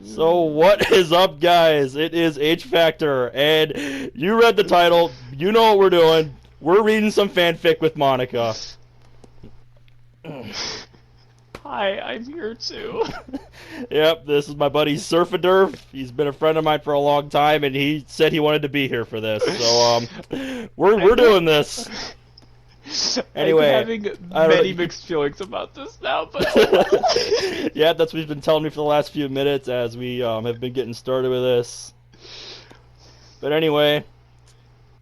So what is up, guys? It is H Factor, and you read the title. You know what we're doing. We're reading some fanfic with Monika. Hi, I'm here too. Yep, this is my buddy Surfadurf. He's been a friend of mine for a long time, and he said he wanted to be here for this. So we're doing this. Anyway, I'm having many mixed feelings about this now, but yeah, that's what he's been telling me for the last few minutes as we have been getting started with this. But anyway,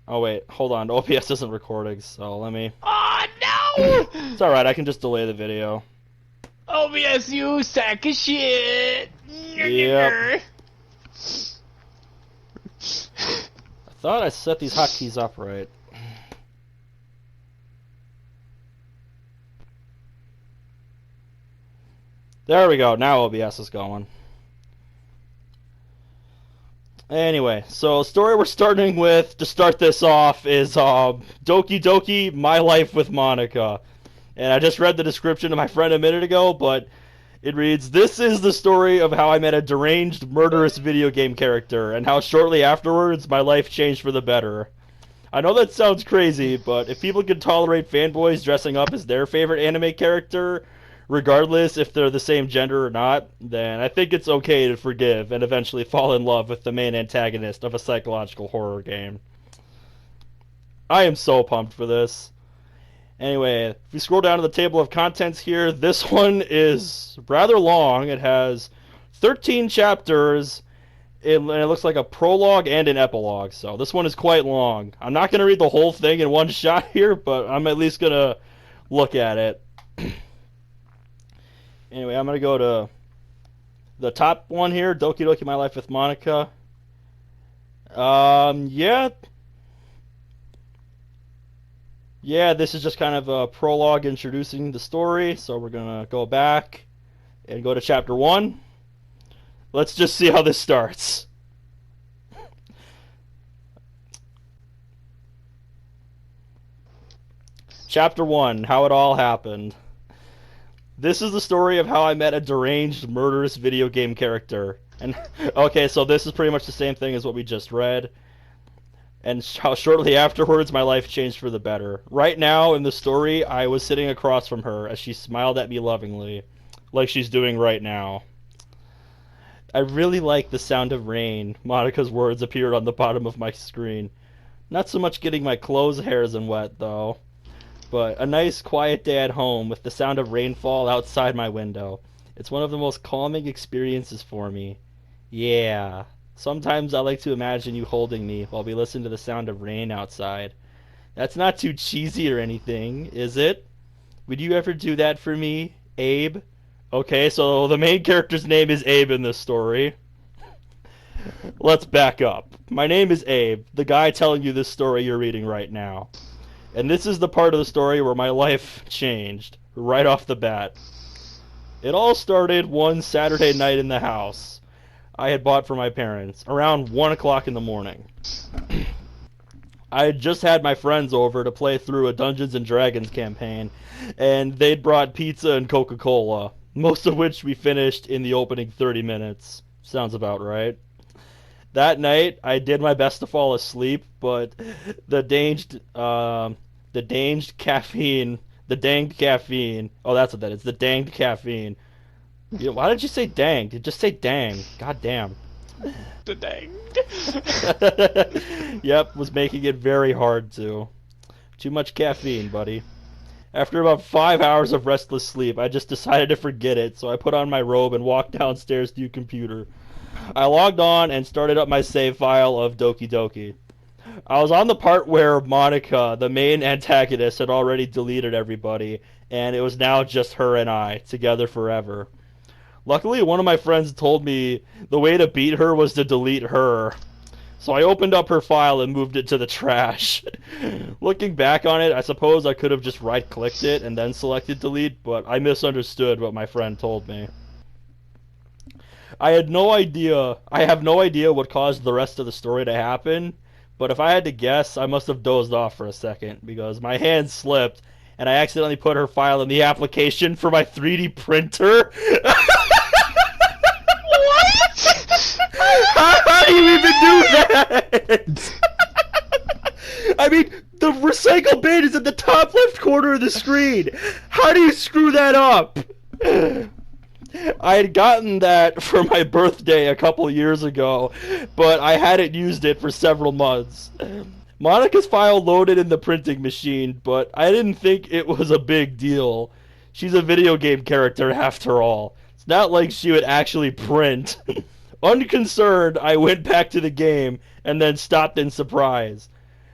oh wait, hold on, OBS isn't recording, so let me. oh no! It's all right, I can just delay the video. OBS, you sack of shit! Yep. I thought I set these hotkeys up right. There we go, now OBS is going. Anyway, so the story we're starting with, to start this off, is Doki Doki, My Life with Monika. And I just read the description to my friend a minute ago, but it reads, "This is the story of how I met a deranged, murderous video game character, and how shortly afterwards my life changed for the better." I know that sounds crazy, but if people can tolerate fanboys dressing up as their favorite anime character, regardless if they're the same gender or not, then I think it's okay to forgive and eventually fall in love with the main antagonist of a psychological horror game. I am so pumped for this. Anyway, if we scroll down to the table of contents here, this one is rather long. It has 13 chapters, and it looks like a prologue and an epilogue, so this one is quite long. I'm not going to read the whole thing in one shot here, but I'm at least going to look at it. Anyway, I'm going to go to the top one here, Doki Doki My Life with Monika. Yeah, this is just kind of a prologue introducing the story, so we're going to go back and go to chapter 1. Let's just see how this starts. Chapter 1, How It All Happened. This is the story of how I met a deranged, murderous video game character. And okay, so this is pretty much the same thing as what we just read. And how shortly afterwards my life changed for the better. Right now in the story, I was sitting across from her as she smiled at me lovingly, like she's doing right now. I really like the sound of rain. Monika's words appeared on the bottom of my screen. Not so much getting my clothes hairs and wet, though. But a nice quiet day at home with the sound of rainfall outside my window. It's one of the most calming experiences for me. Yeah. Sometimes I like to imagine you holding me while we listen to the sound of rain outside. That's not too cheesy or anything, is it? Would you ever do that for me, Abe? Okay, so the main character's name is Abe in this story. Let's back up. My name is Abe, the guy telling you this story you're reading right now. And this is the part of the story where my life changed, right off the bat. It all started one Saturday night in the house I had bought for my parents, around 1 o'clock in the morning. I had just had my friends over to play through a Dungeons & Dragons campaign, and they'd brought pizza and Coca-Cola, most of which we finished in the opening 30 minutes. Sounds about right. That night, I did my best to fall asleep, but the danged caffeine, oh, that's what that is, the danged caffeine. You know, why did you say danged? You just say dang. God damn. the dang. Yep, was making it very hard to. Too much caffeine, buddy. After about 5 hours of restless sleep, I just decided to forget it, so I put on my robe and walked downstairs to your computer. I logged on and started up my save file of Doki Doki. I was on the part where Monika, the main antagonist, had already deleted everybody, and it was now just her and I, together forever. Luckily, one of my friends told me the way to beat her was to delete her. So I opened up her file and moved it to the trash. Looking back on it, I suppose I could have just right-clicked it and then selected delete, but I misunderstood what my friend told me. I have no idea what caused the rest of the story to happen, but if I had to guess, I must have dozed off for a second, because my hand slipped, and I accidentally put her file in the application for my 3D printer. What? even do that? I mean, the recycle bin is at the top left corner of the screen. How do you screw that up? I had gotten that for my birthday a couple years ago, but I hadn't used it for several months. Monika's file loaded in the printing machine, but I didn't think it was a big deal. She's a video game character after all. It's not like she would actually print. Unconcerned, I went back to the game and then stopped in surprise.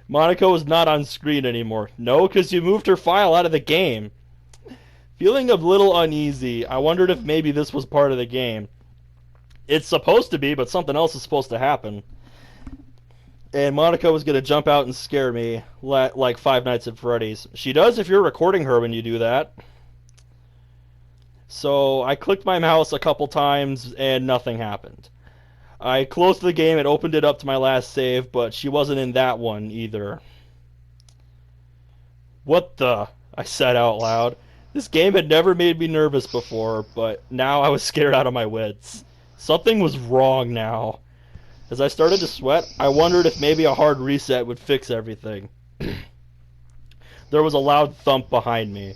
Monika was not on screen anymore. No, because you moved her file out of the game. Feeling a little uneasy, I wondered if maybe this was part of the game. It's supposed to be, but something else is supposed to happen. And Monika was going to jump out and scare me, like Five Nights at Freddy's. She does if you're recording her when you do that. So I clicked my mouse a couple times, and nothing happened. I closed the game and opened it up to my last save, but she wasn't in that one either. What the? I said out loud. This game had never made me nervous before, but now I was scared out of my wits. Something was wrong now. As I started to sweat, I wondered if maybe a hard reset would fix everything. There was a loud thump behind me.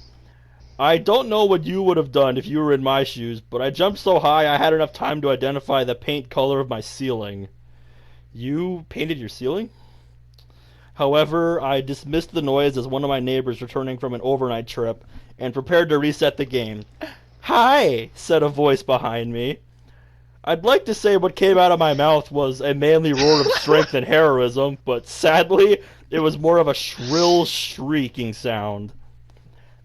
I don't know what you would have done if you were in my shoes, but I jumped so high I had enough time to identify the paint color of my ceiling. You painted your ceiling? However, I dismissed the noise as one of my neighbors returning from an overnight trip and prepared to reset the game. "Hi," said a voice behind me. I'd like to say what came out of my mouth was a manly roar of strength and heroism, but sadly, it was more of a shrill, shrieking sound.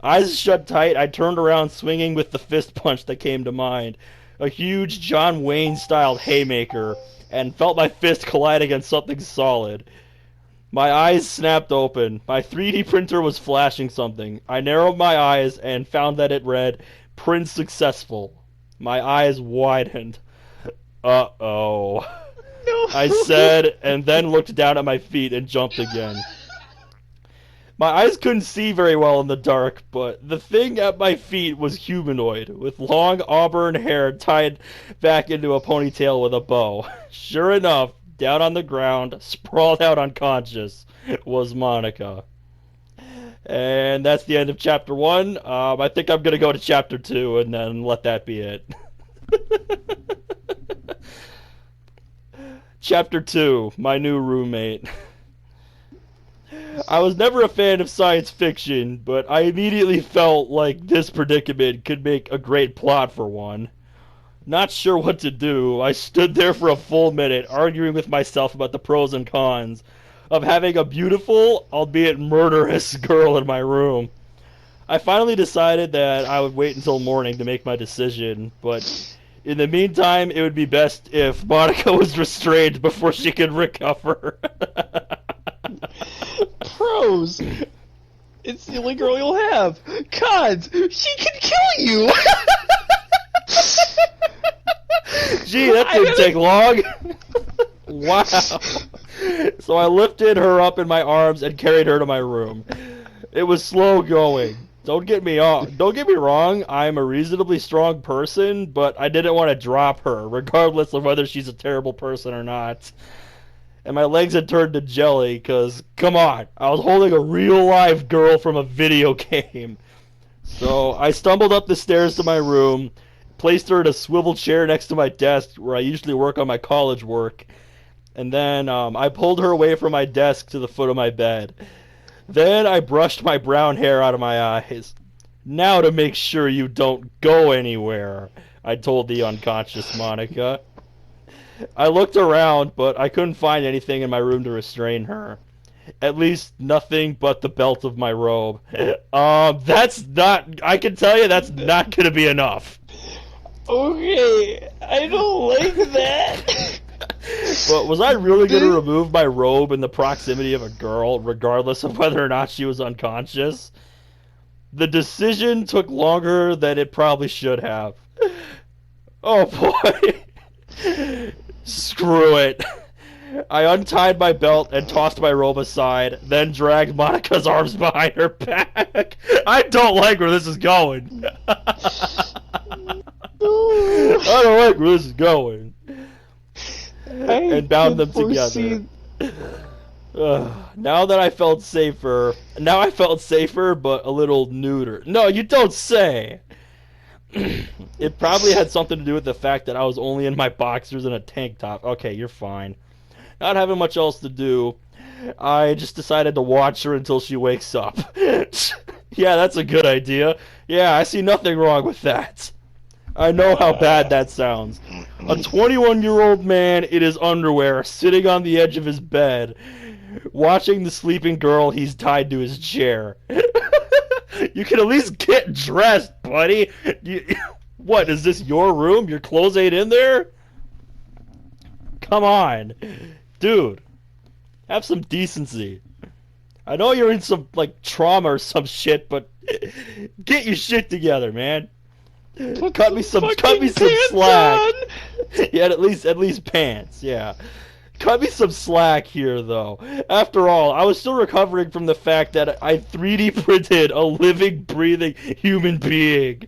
Eyes shut tight, I turned around swinging with the fist punch that came to mind, a huge John Wayne-styled haymaker, and felt my fist collide against something solid. My eyes snapped open. My 3D printer was flashing something. I narrowed my eyes and found that it read, "Print successful." My eyes widened. Uh-oh. No. I said, and then looked down at my feet and jumped again. My eyes couldn't see very well in the dark, but the thing at my feet was humanoid, with long auburn hair tied back into a ponytail with a bow. Sure enough, down on the ground, sprawled out unconscious, was Monika. And that's the end of Chapter 1. I think I'm going to go to Chapter 2 and then let that be it. Chapter 2, My New Roommate. I was never a fan of science fiction, but I immediately felt like this predicament could make a great plot for one. Not sure what to do, I stood there for a full minute, arguing with myself about the pros and cons of having a beautiful, albeit murderous, girl in my room. I finally decided that I would wait until morning to make my decision, but in the meantime, it would be best if Monika was restrained before she could recover. Pros. It's the only girl you'll have. Cons. She can kill you. Gee, that didn't take long. Wow. So I lifted her up in my arms and carried her to my room. It was slow going. Don't get me wrong, I'm a reasonably strong person, but I didn't want to drop her, regardless of whether she's a terrible person or not. And my legs had turned to jelly, because, come on, I was holding a real-life girl from a video game. So I stumbled up the stairs to my room, placed her in a swivel chair next to my desk, where I usually work on my college work, and then I pulled her away from my desk to the foot of my bed. Then I brushed my brown hair out of my eyes. "Now to make sure you don't go anywhere," I told the unconscious Monika. I looked around, but I couldn't find anything in my room to restrain her. At least nothing but the belt of my robe. I can tell you that's not gonna be enough. Okay, I don't like that. But was I really going to remove my robe in the proximity of a girl, regardless of whether or not she was unconscious? The decision took longer than it probably should have. Oh boy. Screw it. I untied my belt and tossed my robe aside, then dragged Monika's arms behind her back. I don't like where this is going. I don't like where this is going. and bound them together. Now I felt safer, but a little neuter. No, you don't say! It probably had something to do with the fact that I was only in my boxers and a tank top. Okay, you're fine. Not having much else to do, I just decided to watch her until she wakes up. Yeah, that's a good idea. Yeah, I see nothing wrong with that. I know how bad that sounds. A 21-year-old man in his underwear sitting on the edge of his bed, watching the sleeping girl he's tied to his chair. You can at least get dressed, buddy. What, is this your room? Your clothes ain't in there? Come on. Dude, have some decency. I know you're in some, like, trauma or some shit, but get your shit together, man. Cut me some slack. Yeah, at least pants, yeah. Cut me some slack here, though. After all, I was still recovering from the fact that I 3D printed a living, breathing human being.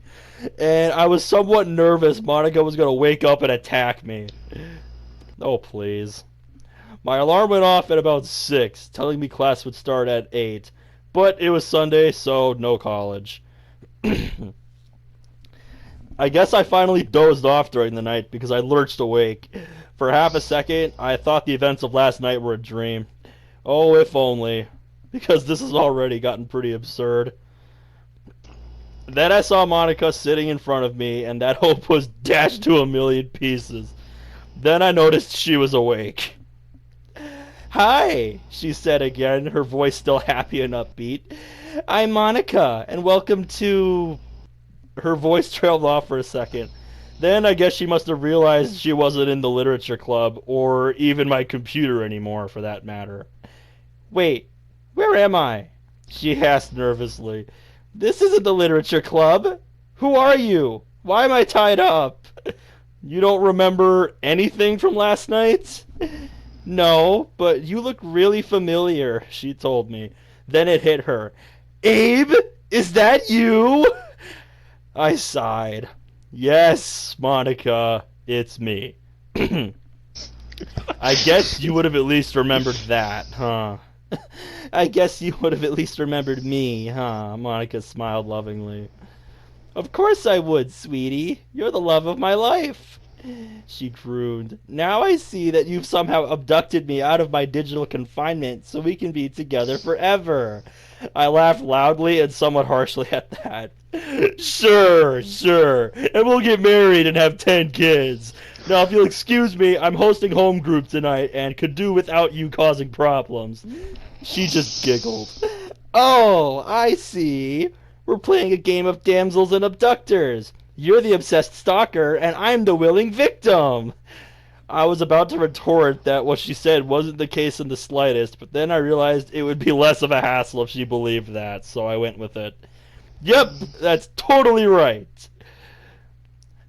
And I was somewhat nervous Monika was going to wake up and attack me. Oh, please. My alarm went off at about 6, telling me class would start at 8. But it was Sunday, so no college. I guess I finally dozed off during the night because I lurched awake. For half a second, I thought the events of last night were a dream. Oh, if only. Because this has already gotten pretty absurd. Then I saw Monika sitting in front of me, and that hope was dashed to a million pieces. Then I noticed she was awake. "Hi," she said again, her voice still happy and upbeat. "I'm Monika, and welcome to..." Her voice trailed off for a second. Then I guess she must have realized she wasn't in the literature club, or even my computer anymore, for that matter. "Wait, where am I?" she asked nervously. "This isn't the literature club. Who are you? Why am I tied up? You don't remember anything from last night?" "No, but you look really familiar," she told me. Then it hit her. "Abe, is that you?" I sighed. "Yes, Monika, it's me." I guess you would have at least remembered that, huh? I guess you would have at least remembered me, huh? Monika smiled lovingly. "Of course I would, sweetie. You're the love of my life," she crooned. "Now I see that you've somehow abducted me out of my digital confinement so we can be together forever." I laughed loudly and somewhat harshly at that. Sure, and we'll get married and have 10 kids. Now, if you'll excuse me, I'm hosting home group tonight and could do without you causing problems. She just giggled. "Oh, I see. We're playing a game of damsels and abductors. You're the obsessed stalker, and I'm the willing victim." I was about to retort that what she said wasn't the case in the slightest, but then I realized it would be less of a hassle if she believed that, so I went with it. "Yep, that's totally right."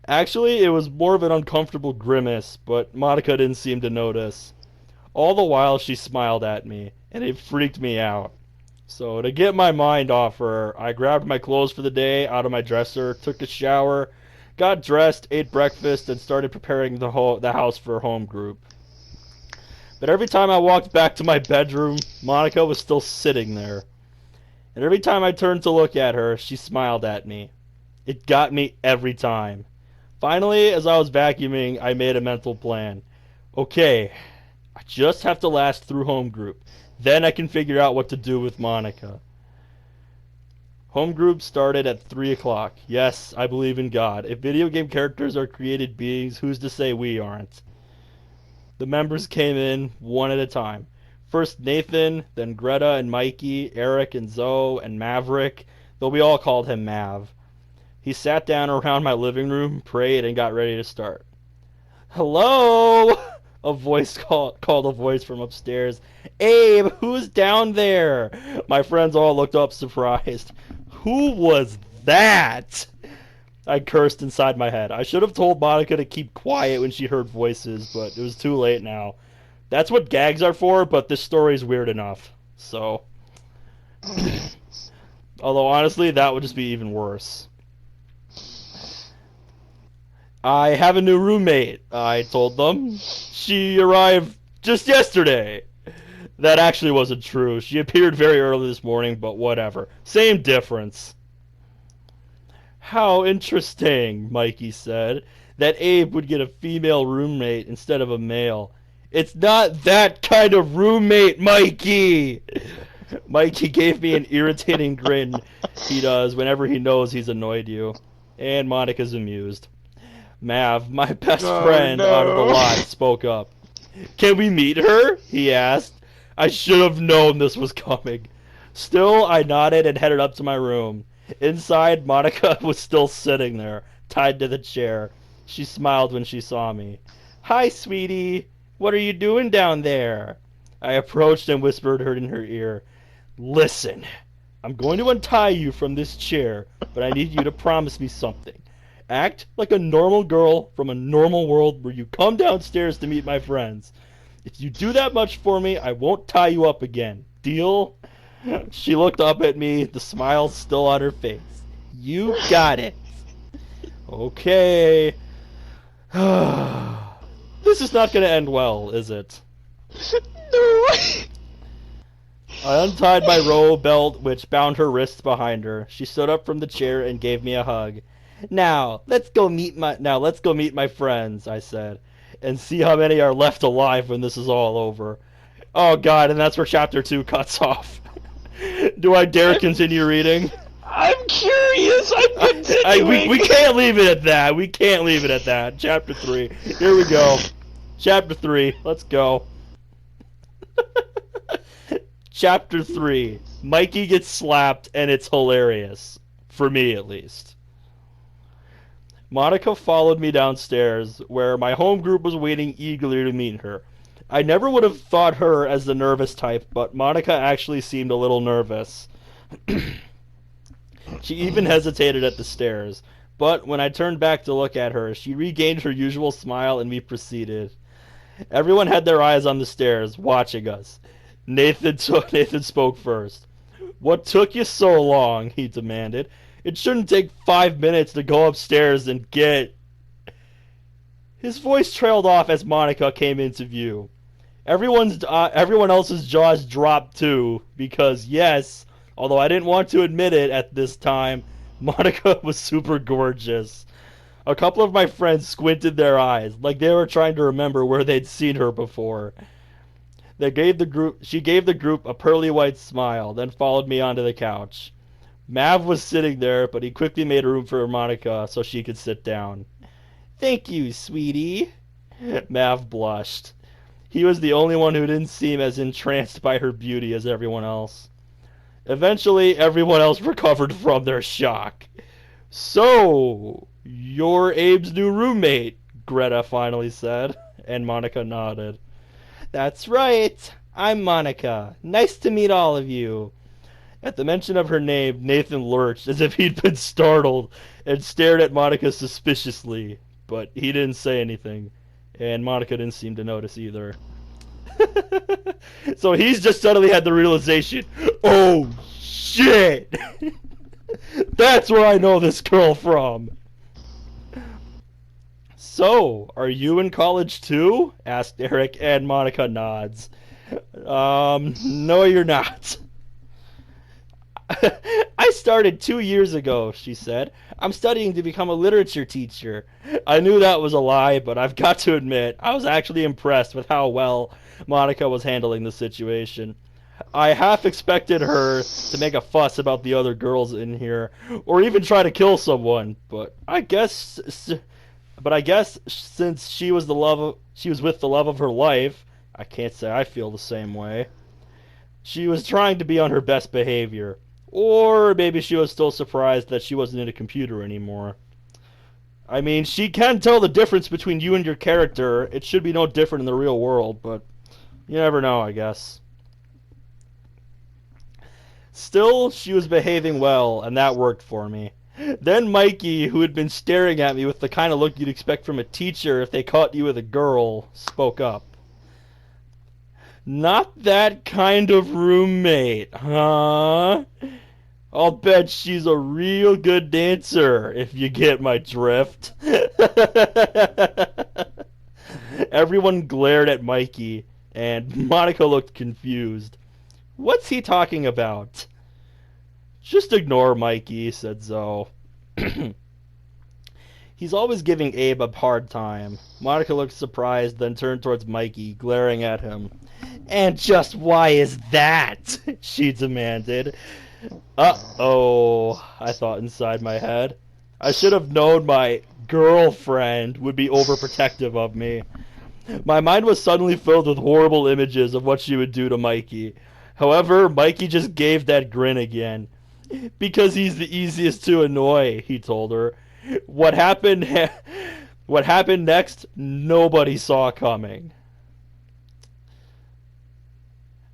Actually, it was more of an uncomfortable grimace, but Monika didn't seem to notice. All the while, she smiled at me, and it freaked me out. So, to get my mind off her, I grabbed my clothes for the day out of my dresser, took a shower, got dressed, ate breakfast, and started preparing the house for home group. But every time I walked back to my bedroom, Monika was still sitting there. And every time I turned to look at her, she smiled at me. It got me every time. Finally, as I was vacuuming, I made a mental plan. Okay, I just have to last through home group. Then I can figure out what to do with Monika. Home group started at 3 o'clock. Yes, I believe in God. If video game characters are created beings, who's to say we aren't? The members came in one at a time. First Nathan, then Greta and Mikey, Eric and Zoe, and Maverick, though we all called him Mav. He sat down around my living room, prayed, and got ready to start. "Hello?" A voice called a voice from upstairs. "Abe, who's down there?" My friends all looked up surprised. Who was that? I cursed inside my head. I should have told Monika to keep quiet when she heard voices, but it was too late now. That's what gags are for, but this story's weird enough. So, although honestly, that would just be even worse. I have a new roommate, I told them. She arrived just yesterday. That actually wasn't true. She appeared very early this morning, but whatever. Same difference. How interesting, Mikey said, that Abe would get a female roommate instead of a male. It's not that kind of roommate, Mikey! Mikey gave me an irritating grin he does whenever he knows he's annoyed you. And Monica's amused. Mav, my best friend out of the lot, spoke up. Can we meet her? He asked. I should have known this was coming. Still, I nodded and headed up to my room. Inside, Monika was still sitting there, tied to the chair. She smiled when she saw me. Hi, sweetie. What are you doing down there? I approached and whispered her in her ear. Listen, I'm going to untie you from this chair, but I need you to promise me something. Act like a normal girl from a normal world where you come downstairs to meet my friends. If you do that much for me, I won't tie you up again. Deal? She looked up at me, the smile still on her face. You got it. Okay. This is not going to end well, is it? No. I untied my row belt, which bound her wrists behind her. She stood up from the chair and gave me a hug. Now, let's go meet my friends, I said, and see how many are left alive when this is all over. Oh god, and that's where chapter 2 cuts off. Do I dare continue reading? I'm curious. I'm continuing. We can't leave it at that. We can't leave it at that. Chapter 3. Here we go. Chapter 3. Let's go. Chapter 3. Mikey gets slapped, and it's hilarious. For me, at least. Monika followed me downstairs, where my home group was waiting eagerly to meet her. I never would have thought her as the nervous type, but Monika actually seemed a little nervous. She even hesitated at the stairs, but when I turned back to look at her, she regained her usual smile and we proceeded. Everyone had their eyes on the stairs, watching us. Nathan spoke first. What took you so long? He demanded. It shouldn't take 5 minutes to go upstairs and get... His voice trailed off as Monika came into view. Everyone else's jaws dropped too, because yes, although I didn't want to admit it at this time, Monika was super gorgeous. A couple of my friends squinted their eyes, like they were trying to remember where they'd seen her before. She gave the group a pearly white smile, then followed me onto the couch. Mav was sitting there, but he quickly made room for Monika so she could sit down. Thank you, sweetie. Mav blushed. He was the only one who didn't seem as entranced by her beauty as everyone else. Eventually, everyone else recovered from their shock. So, you're Abe's new roommate, Greta finally said, and Monika nodded. That's right. I'm Monika. Nice to meet all of you. At the mention of her name, Nathan lurched as if he'd been startled and stared at Monika suspiciously, but he didn't say anything, and Monika didn't seem to notice either. So he's just suddenly had the realization, oh shit! That's where I know this girl from. So, are you in college too? Asked Eric, and Monika nods. No you're not. I started 2 years ago, she said. I'm studying to become a literature teacher. I knew that was a lie, but I've got to admit, I was actually impressed with how well Monika was handling the situation. I half expected her to make a fuss about the other girls in here, or even try to kill someone, but I guess since she was with the love of her life, I can't say I feel the same way. She was trying to be on her best behavior. Or maybe she was still surprised that she wasn't in a computer anymore. I mean, she can tell the difference between you and your character. It should be no different in the real world, but you never know, I guess. Still, she was behaving well, and that worked for me. Then Mikey, who had been staring at me with the kind of look you'd expect from a teacher if they caught you with a girl, spoke up. Not that kind of roommate, huh? I'll bet she's a real good dancer, if you get my drift. Everyone glared at Mikey, and Monika looked confused. What's he talking about? Just ignore Mikey, said Zoe. He's always giving Abe a hard time. Monika looked surprised, then turned towards Mikey, glaring at him. And just why is that? She demanded. Uh-oh, I thought inside my head. I should have known my girlfriend would be overprotective of me. My mind was suddenly filled with horrible images of what she would do to Mikey. However, Mikey just gave that grin again. Because he's the easiest to annoy, he told her. What happened next, nobody saw coming.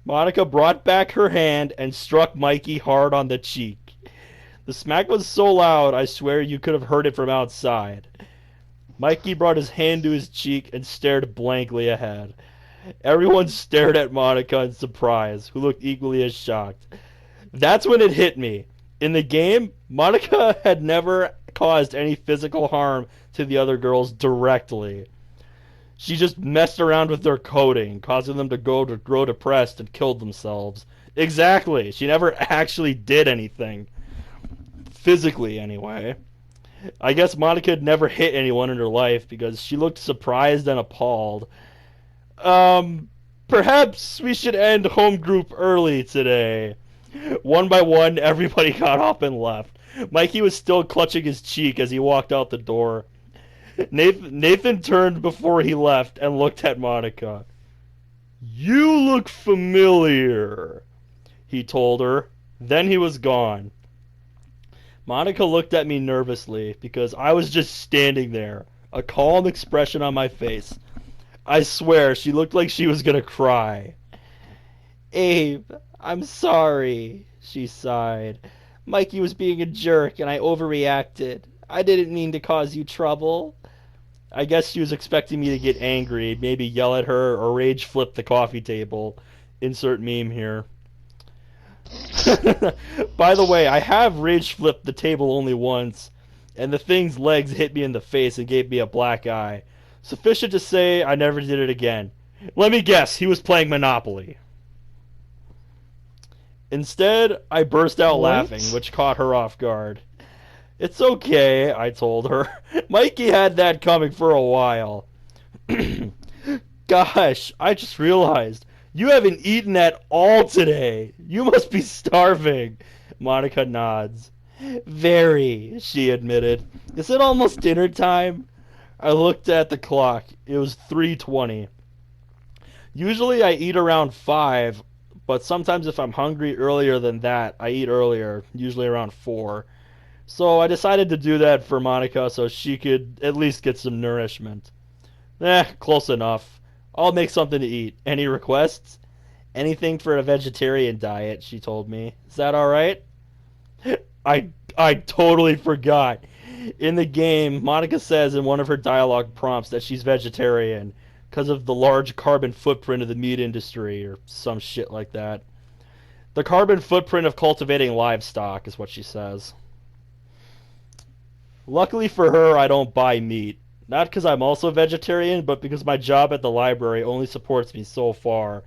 Monika brought back her hand and struck Mikey hard on the cheek. The smack was so loud, I swear you could have heard it from outside. Mikey brought his hand to his cheek and stared blankly ahead. Everyone stared at Monika in surprise, who looked equally as shocked. That's when it hit me. In the game, Monika had never caused any physical harm to the other girls directly. She just messed around with their coding, causing them to grow depressed and killed themselves. Exactly. She never actually did anything. Physically, anyway. I guess Monika had never hit anyone in her life because she looked surprised and appalled. Perhaps we should end home group early today. One by one, everybody got up and left. Mikey was still clutching his cheek as he walked out the door. Nathan turned before he left and looked at Monika. You look familiar, he told her. Then he was gone. Monika looked at me nervously because I was just standing there, a calm expression on my face. I swear she looked like she was gonna cry. Abe, I'm sorry, she sighed. Mikey was being a jerk and I overreacted. I didn't mean to cause you trouble. I guess she was expecting me to get angry, maybe yell at her or rage flip the coffee table. Insert meme here. By the way, I have rage flipped the table only once, and the thing's legs hit me in the face and gave me a black eye. Sufficient to say I never did it again. Let me guess, he was playing Monopoly. Instead, I burst out laughing, which caught her off guard. It's okay, I told her. Mikey had that coming for a while. Gosh, I just realized. You haven't eaten at all today. You must be starving. Monika nods. Very, she admitted. Is it almost dinner time? I looked at the clock. It was 3:20. Usually I eat around 5, but sometimes if I'm hungry earlier than that, I eat earlier, usually around 4. So I decided to do that for Monika so she could at least get some nourishment. Close enough. I'll make something to eat. Any requests? Anything for a vegetarian diet, she told me. Is that alright? I totally forgot. In the game, Monika says in one of her dialogue prompts that she's vegetarian because of the large carbon footprint of the meat industry or some shit like that. The carbon footprint of cultivating livestock is what she says. Luckily for her, I don't buy meat. Not because I'm also a vegetarian, but because my job at the library only supports me so far.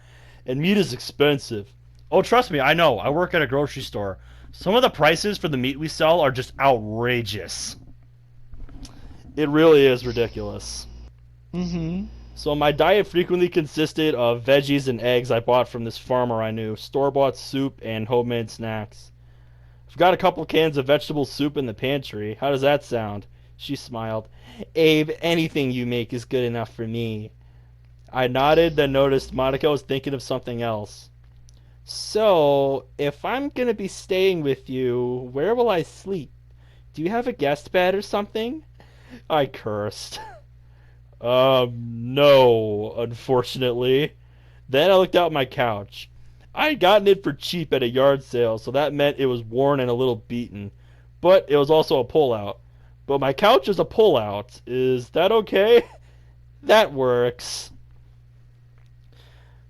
And meat is expensive. Oh, trust me, I know. I work at a grocery store. Some of the prices for the meat we sell are just outrageous. It really is ridiculous. Mm-hmm. So my diet frequently consisted of veggies and eggs I bought from this farmer I knew, store-bought soup, and homemade snacks. I've got a couple cans of vegetable soup in the pantry. How does that sound? She smiled. Abe, anything you make is good enough for me. I nodded, then noticed Monika was thinking of something else. So, if I'm gonna be staying with you, where will I sleep? Do you have a guest bed or something? I cursed. No, unfortunately. Then I looked out my couch. I had gotten it for cheap at a yard sale, so that meant it was worn and a little beaten. But it was also a pull-out. But my couch is a pull-out. Is that okay? That works.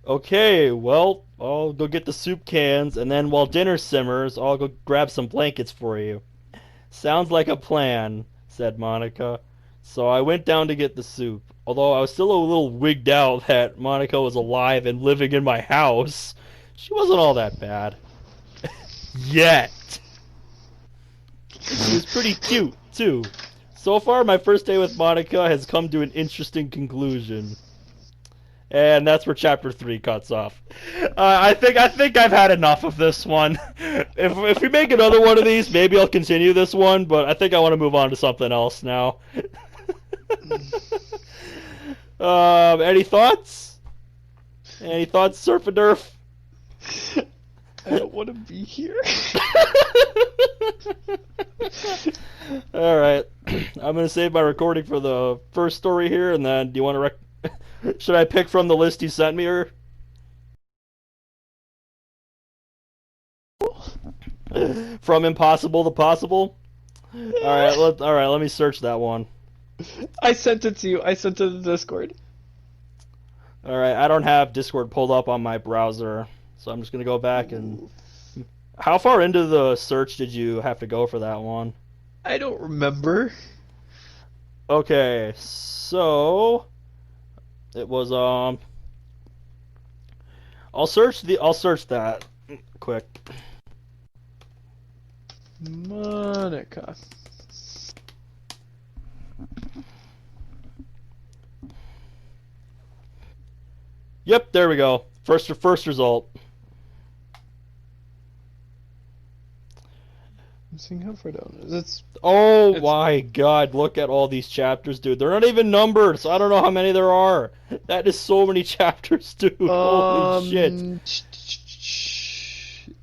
Okay, well, I'll go get the soup cans, and then while dinner simmers, I'll go grab some blankets for you. Sounds like a plan, said Monika. So I went down to get the soup, although I was still a little wigged out that Monika was alive and living in my house. She wasn't all that bad. Yet. She was pretty cute, too. So far, my first day with Monika has come to an interesting conclusion. And that's where chapter 3 cuts off. I think I've had enough of this one. If we make another one of these, maybe I'll continue this one, but I think I want to move on to something else now. Any thoughts? Any thoughts, Surf and Durf? I don't want to be here. Alright. I'm going to save my recording for the first story here, and then do you want to should I pick from the list you sent me, or? From impossible to possible? Alright, let me search that one. I sent it to you. I sent it to the Discord. Alright, I don't have Discord pulled up on my browser, so I'm just gonna go back and... How far into the search did you have to go for that one? I don't remember. Okay, so... It was, I'll search that quick. Monika. Yep, there we go. First result. I'm seeing how far down it is. It's My god, look at all these chapters, dude. They're not even numbered, so I don't know how many there are. That is so many chapters, dude. Holy shit.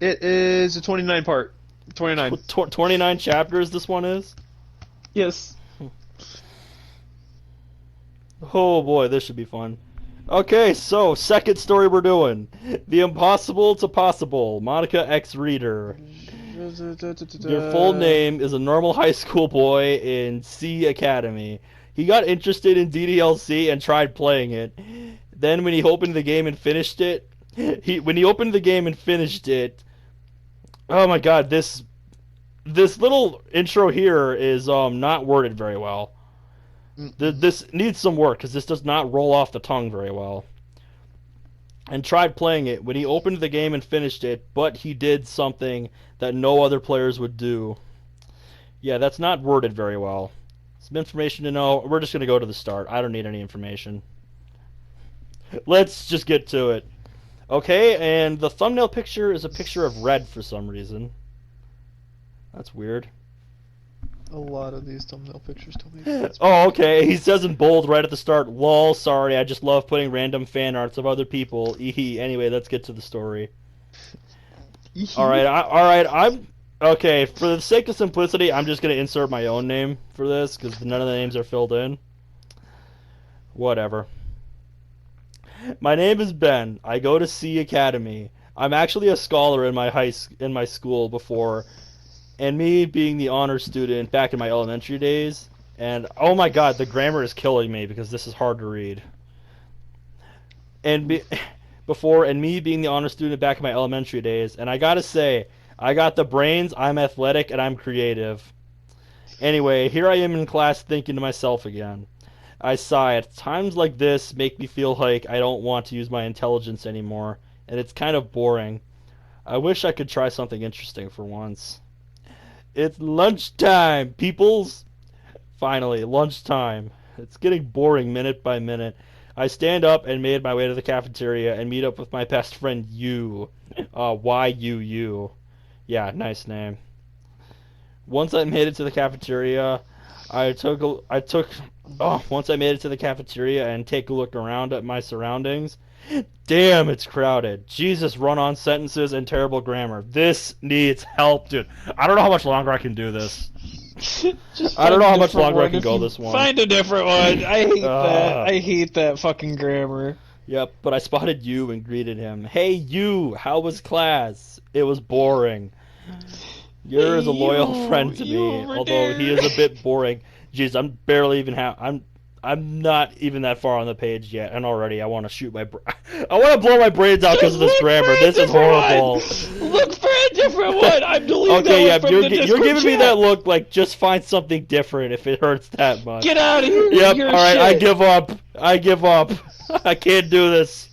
It is a 29 part. 29. 29 chapters this one is? Yes. Oh boy, this should be fun. Okay, so second story we're doing. The Impossible to Possible, Monika X Reader. Your full name is a normal high school boy in C Academy. He got interested in DDLC and tried playing it. Then when he opened the game and finished it, oh my god, this little intro here is not worded very well. This needs some work because this does not roll off the tongue very well. And tried playing it when he opened the game and finished it, but he did something that no other players would do. Yeah, that's not worded very well. Some information to know. We're just going to go to the start. I don't need any information. Let's just get to it. Okay, and the thumbnail picture is a picture of red for some reason. That's weird. A lot of these thumbnail pictures tell me that's Oh, okay. He says in bold right at the start, lol, sorry, I just love putting random fan arts of other people. Anyway, let's get to the story. Alright, I'm... Okay, for the sake of simplicity, I'm just going to insert my own name for this, because none of the names are filled in. Whatever. My name is Ben. I go to C Academy. I'm actually a scholar in my school before... And me being the honor student back in my elementary days, and oh my god, the grammar is killing me because this is hard to read. And me being the honor student back in my elementary days, and I gotta say, I got the brains, I'm athletic, and I'm creative. Anyway, here I am in class thinking to myself again. I sigh. At times like this make me feel like I don't want to use my intelligence anymore, and it's kind of boring. I wish I could try something interesting for once. It's lunchtime, peoples! Finally, lunchtime. It's getting boring minute by minute. I stand up and made my way to the cafeteria and meet up with my best friend, Yu. Y-U-U. Yeah, nice name. Once I made it to the cafeteria, once I made it to the cafeteria and take a look around at my surroundings, damn, it's crowded. Jesus, run-on sentences and terrible grammar. This needs help, dude. I don't know how much longer I can do this. I don't know how much longer I can go this one. Find a different one. I hate that. I hate that fucking grammar. Yep, but I spotted you and greeted him. Hey, you, how was class? It was boring. You're a loyal friend to me, although he is a bit boring. Jeez, I'm barely even I'm not even that far on the page yet, and already I want to shoot my I want to blow my brains out because of this grammar. This is horrible. Look for a different one. I'm deleting Okay, yeah, that one from the Discord you're giving me chat. that look like just find something different if it hurts that much. Get out of here. Yep. You're All right, I shit. give up. I give up. I can't do this.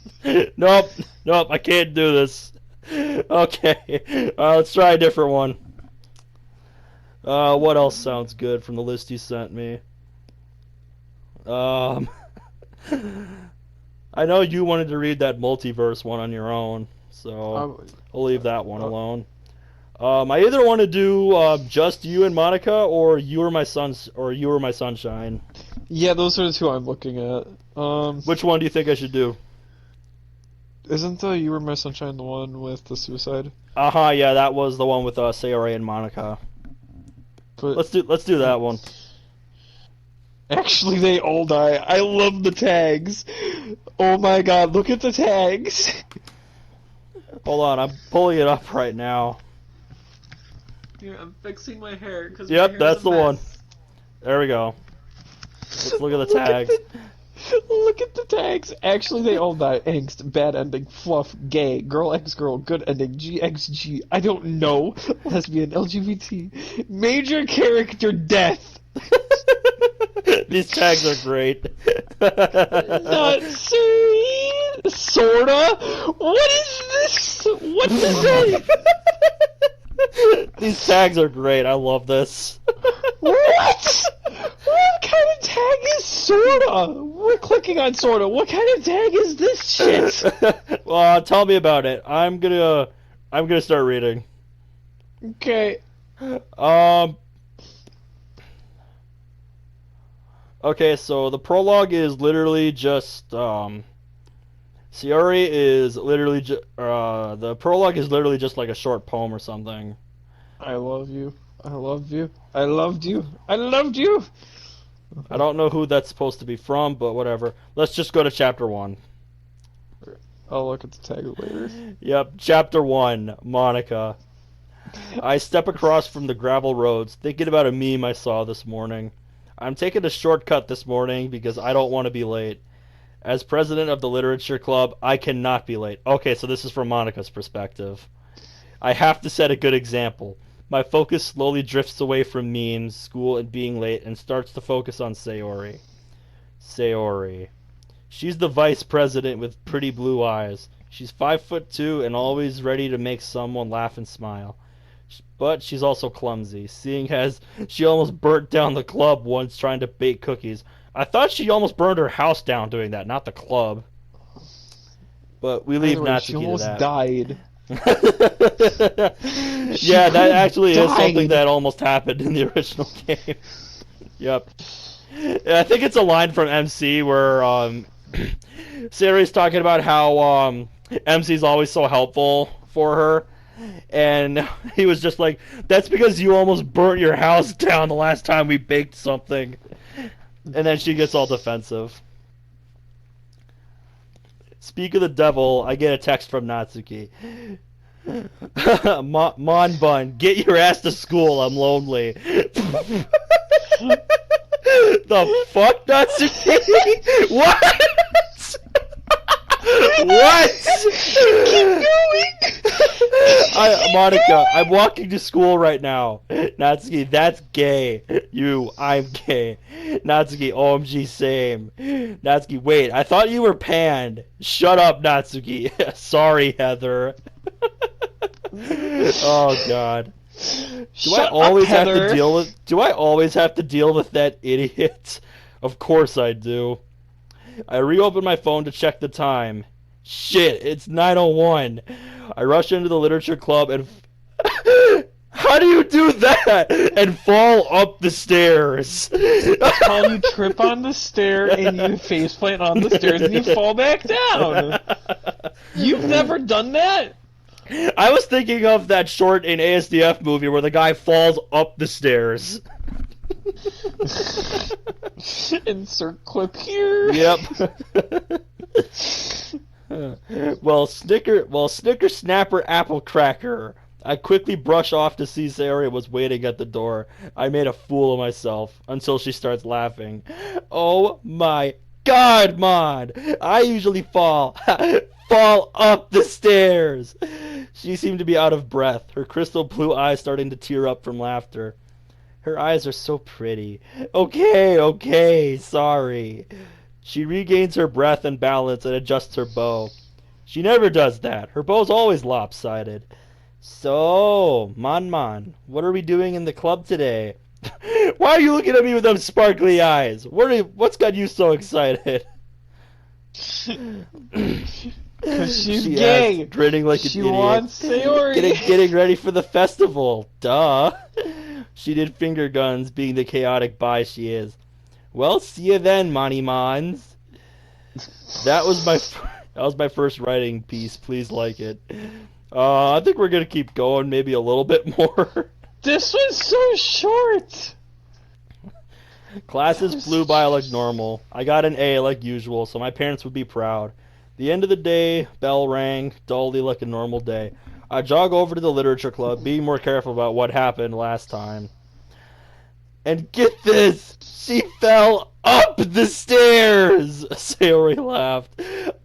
Nope. Nope. I can't do this. Okay. Let's try a different one. What else sounds good from the list you sent me? I know you wanted to read that multiverse one on your own, so I'll leave that one alone. I either want to do just you and Monika, or you or my sunshine. Yeah, those are the two I'm looking at. Which one do you think I should do? Isn't the You Were My Sunshine the one with the suicide? Yeah, that was the one with Sayori and Monika. But Let's do that one. actually, they all die. I love the tags. Oh my god, look at the tags. Hold on, I'm pulling it up right now. Here, I'm fixing my hair. Yep, that's the one. There we go. Let's look at the tags. Look at the tags. Actually, they all die. Angst, bad ending, fluff, gay, girl x girl, good ending, GXG, I don't know, lesbian, LGBT, major character, death. These tags are great. Not serious. Sorta? What is this? What does that? These tags are great. I love this. What? What kind of tag is sorta? We're clicking on sorta. What kind of tag is this shit? Well, tell me about it. I'm gonna start reading. Okay. Okay, so the prologue is literally just Sayori is literally the prologue is literally just like a short poem or something. I love you. I loved you. I loved you. I loved you. I don't know who that's supposed to be from, but whatever. Let's just go to chapter 1. I'll look at the tag later. Yep, chapter 1, Monika. I step across from the gravel roads, thinking about a meme I saw this morning. I'm taking a shortcut this morning because I don't want to be late. As president of the literature club, I cannot be late. Okay, so this is from Monika's perspective. I have to set a good example. My focus slowly drifts away from memes, school, and being late and starts to focus on Sayori. Sayori. She's the vice president with pretty blue eyes. She's 5'2" and always ready to make someone laugh and smile. But she's also clumsy, seeing as she almost burnt down the club once trying to bake cookies. I thought she almost burned her house down doing that, not the club. But we leave Natsuki she to almost that. died. Yeah, that actually is died. something that almost happened in the original game. Yep. I think it's a line from MC where Sayori's talking about how MC's always so helpful for her. And he was just like, that's because you almost burnt your house down the last time we baked something. And then she gets all defensive. Speak of the devil, I get a text from Natsuki. Mon Bun, get your ass to school, I'm lonely. The fuck, Natsuki? What? What? Keep going! Monika, I'm walking to school right now. Natsuki, that's gay. I'm gay. Natsuki, OMG, same. Natsuki, wait, I thought you were panned. Shut up, Natsuki. Sorry, Heather. Oh, God. Do I always have to deal with that idiot? Of course I do. I reopen my phone to check the time. Shit, it's 9:01. I rush into the literature club and... How do you do that? And fall up the stairs? That's called you trip on the stair and you faceplant on the stairs and you fall back down. You've never done that? I was thinking of that short in ASDF movie where the guy falls up the stairs. Insert clip here. Yep. Well, Snicker Snapper Apple Cracker. I quickly brush off to see Sayori was waiting at the door. I made a fool of myself until she starts laughing. Oh my God, Mon! I usually fall up the stairs. She seemed to be out of breath, her crystal blue eyes starting to tear up from laughter. Her eyes are so pretty. Okay, sorry. She regains her breath and balance and adjusts her bow. She never does that. Her bow's always lopsided. So, Mon, what are we doing in the club today? Why are you looking at me with those sparkly eyes? What's got you so excited? Because she's She gay. asked, grinning like an she idiot. wants Sayori. Getting ready for the festival. Duh. She did finger guns, being the chaotic bi she is. Well, see you then, Mons. That was my first writing piece. Please like it. I think we're gonna keep going, maybe a little bit more. This was so short. Classes flew by like normal. I got an A like usual, so my parents would be proud. The end of the day, bell rang, dully like a normal day. I jog over to the literature club, being more careful about what happened last time. And get this! She fell up the stairs! Sayori laughed.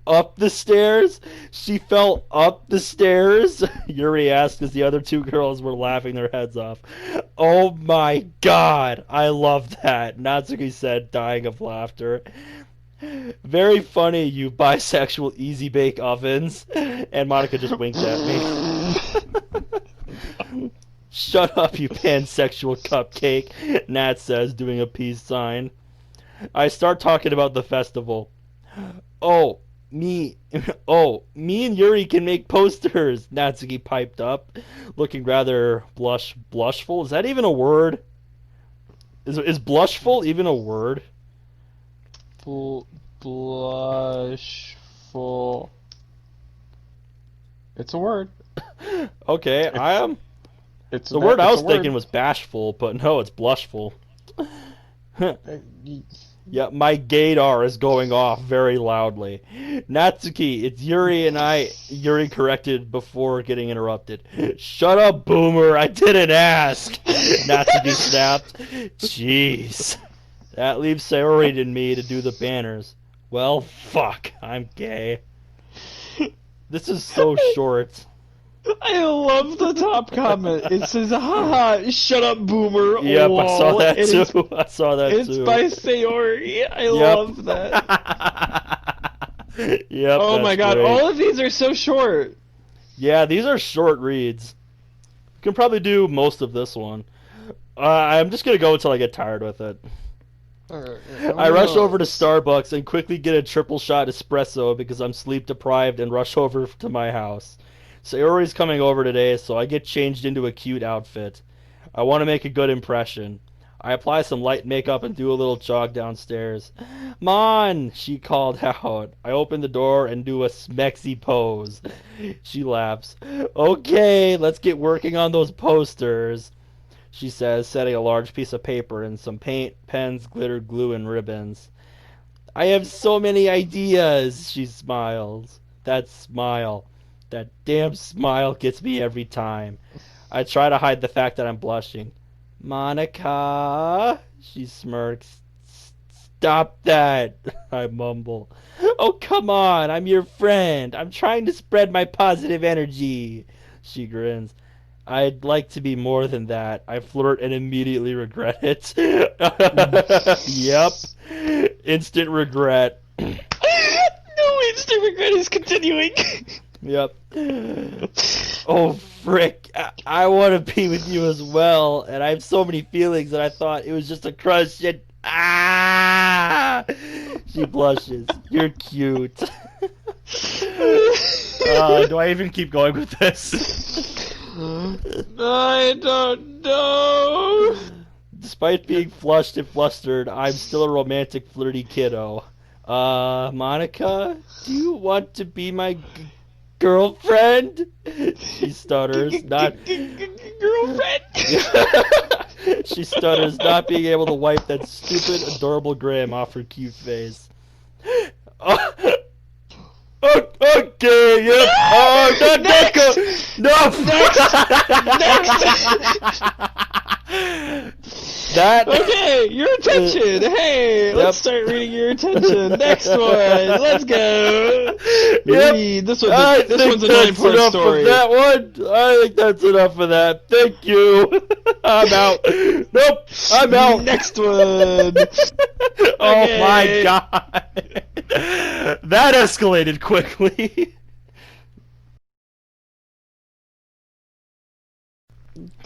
Up the stairs? She fell up the stairs? Yuri asked as the other two girls were laughing their heads off. Oh my God! I love that, Natsuki said, dying of laughter. Very funny, you bisexual easy bake ovens. And Monika just winked at me. Shut up, you pansexual cupcake, Nat says, doing a peace sign. I start talking about the festival. Me and Yuri can make posters, Natsuki piped up, looking rather blushful. Is that even a word? Is blushful even a word? Blushful. It's a word. Okay, I am. It's the word I was thinking was bashful, but no, it's blushful. Yeah, my gaydar is going off very loudly. Natsuki, it's Yuri and I. Yuri corrected before getting interrupted. Shut up, boomer, I didn't ask. Natsuki snapped. Jeez. That leaves Sayori and me to do the banners. Well, fuck, I'm gay. This is so short. I love the top comment. It says, haha, shut up, boomer. Yep, lol. I saw that too. I saw that it's too. It's by Sayori. I love that. Yep. Oh my God, great. all of these are so short. Yeah, these are short reads. You can probably do most of this one. I'm just gonna go until I get tired with it. I rush over to Starbucks and quickly get a triple shot espresso because I'm sleep deprived and rush over to my house. Sayori's coming over today, so I get changed into a cute outfit. I want to make a good impression. I apply some light makeup and do a little jog downstairs. Mon, she called out. I open the door and do a smexy pose. She laughs. Okay, let's get working on those posters, she says, setting a large piece of paper and some paint, pens, glitter, glue, and ribbons. I have so many ideas, she smiles. That smile. That damn smile gets me every time. I try to hide the fact that I'm blushing. Monika, she smirks. Stop that, I mumble. Oh, come on, I'm your friend. I'm trying to spread my positive energy, she grins. I'd like to be more than that. I flirt and immediately regret it. Yep. Instant regret. No, instant regret is continuing. Yep. Oh, frick. I want to be with you as well, and I have so many feelings that I thought it was just a crush and... Ah! She blushes. You're cute. Do I even keep going with this? I don't know. Despite being flushed and flustered, I'm still a romantic, flirty kiddo. Monika, do you want to be my girlfriend? She stutters, not... Girlfriend? She stutters, not being able to wipe that stupid, adorable grin off her cute face. Okay, yep. Not go. No! That... Okay, your attention! Hey, let's start reading your attention. Next one, let's go! Yep. Read. This one's I a think 9-part enough story. of that one. I think that's enough of that. Thank you. I'm out. Nope, I'm out. Next one! Oh Okay. my god. That escalated quickly.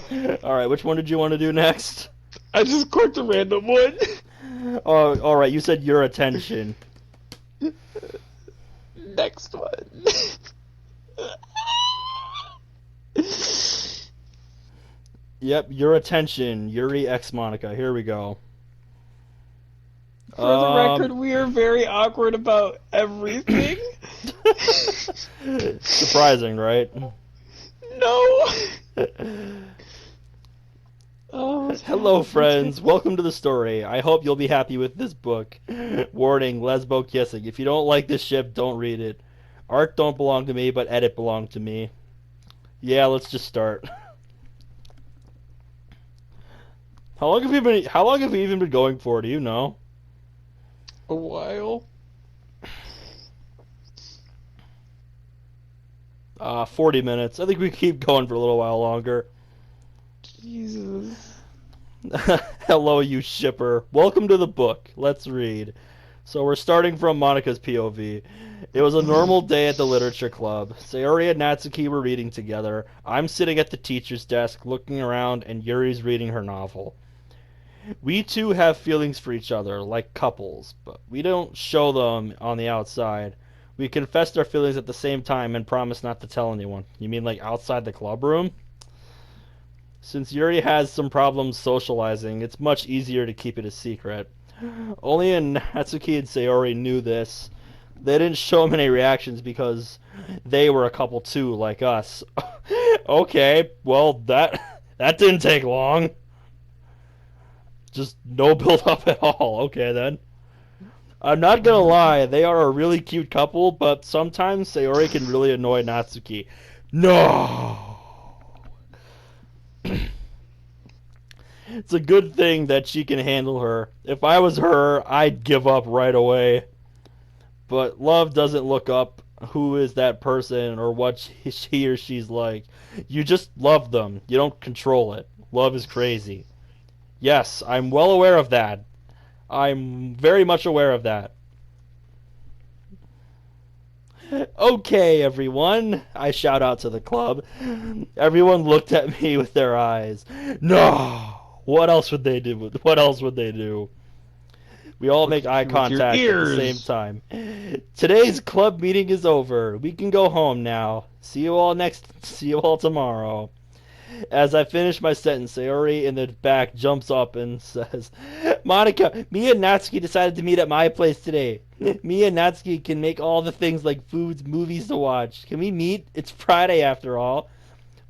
Alright, which one did you want to do next? I just clicked a random one. Oh, alright, you said your attention. Next one. Yep, your attention. Yuri X Monika. Here we go. For the record, we are very awkward about everything. Surprising, right? No. Oh, Hello, friends. Welcome to the story. I hope you'll be happy with this book. Warning, lesbo kissing. If you don't like this ship, don't read it. Art don't belong to me, but edit belong to me. Yeah, let's just start. How long have you even been going for? Do you know? a while. 40 minutes. I think we keep going for a little while longer. Jesus. Hello, you shipper. Welcome to the book. Let's read. So we're starting from Monika's POV. It was a normal day at the literature club. Sayori and Natsuki were reading together. I'm sitting at the teacher's desk looking around, and Yuri's reading her novel. We two have feelings for each other, like couples, but we don't show them on the outside. We confessed our feelings at the same time and promised not to tell anyone. You mean like outside the club room? Since Yuri has some problems socializing, it's much easier to keep it a secret. Only Natsuki and Sayori knew this. They didn't show many reactions because they were a couple too, like us. Okay, well, that didn't take long. Just no build-up at all. Okay, then. I'm not gonna lie, they are a really cute couple, but sometimes Sayori can really annoy Natsuki. No! It's a good thing that she can handle her. If I was her, I'd give up right away. But love doesn't look up who is that person or what he or she's like. You just love them. You don't control it. Love is crazy. Yes, I'm well aware of that. I'm very much aware of that. Okay, everyone, I shout out to the club. Everyone looked at me with their eyes. No! What else would they do? What else would they do? We all make eye contact at the same time. Today's club meeting is over. We can go home now. See you all tomorrow. As I finish my sentence, Sayori in the back jumps up and says, Monika, me and Natsuki decided to meet at my place today. Me and Natsuki can make all the things like foods, movies to watch. Can we meet? It's Friday after all.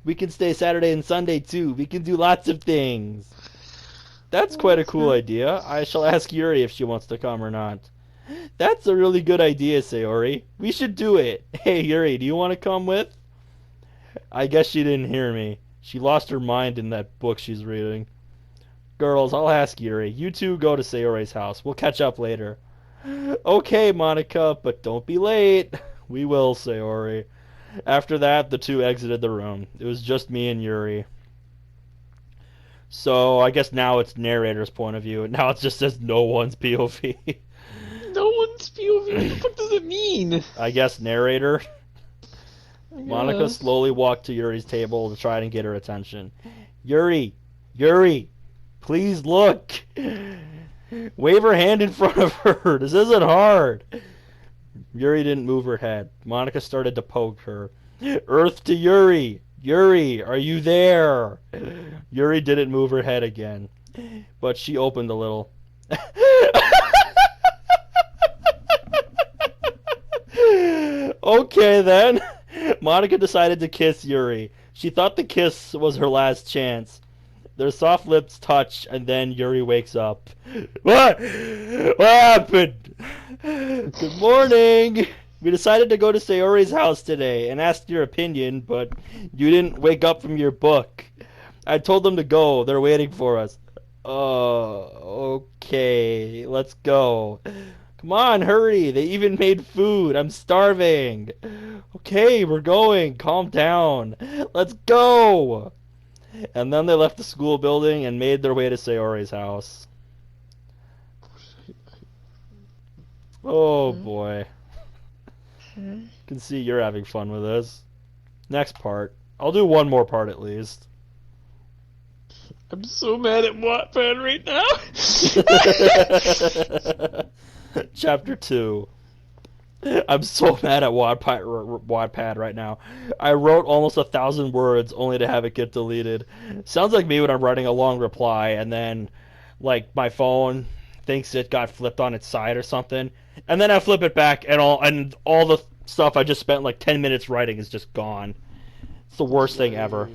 We can stay Saturday and Sunday too. We can do lots of things. That's quite a cool idea. I shall ask Yuri if she wants to come or not. That's a really good idea, Sayori. We should do it. Hey, Yuri, do you want to come with? I guess she didn't hear me. She lost her mind in that book she's reading. Girls, I'll ask Yuri. You two go to Sayori's house. We'll catch up later. Okay, Monika, but don't be late. We will, Sayori. After that, the two exited the room. It was just me and Yuri. So, I guess now it's narrator's point of view, and now it just says no one's POV. No one's POV. What the fuck does it mean? I guess narrator. Monika slowly walked to Yuri's table to try and get her attention. Yuri! Yuri! Please look! Wave her hand in front of her! This isn't hard! Yuri didn't move her head. Monika started to poke her. Earth to Yuri! Yuri, are you there? Yuri didn't move her head again, but she opened a little. Okay, then. Monika decided to kiss Yuri. She thought the kiss was her last chance. Their soft lips touch, and then Yuri wakes up. What? What happened? Good morning. We decided to go to Sayori's house today and asked your opinion, but you didn't wake up from your book. I told them to go. They're waiting for us. Okay. Let's go. Come on, hurry. They even made food. I'm starving. Okay, we're going. Calm down. Let's go. And then they left the school building and made their way to Sayori's house. Oh boy. You can see you're having fun with this. Next part. I'll do one more part at least. I'm so mad at Wattpad right now. Chapter 2. I'm so mad at Wattpad right now. I wrote almost 1,000 words only to have it get deleted. Sounds like me when I'm writing a long reply and then, like, my phone thinks it got flipped on its side or something, and then I flip it back and all the stuff I just spent like 10 minutes writing is just gone. It's the worst thing ever.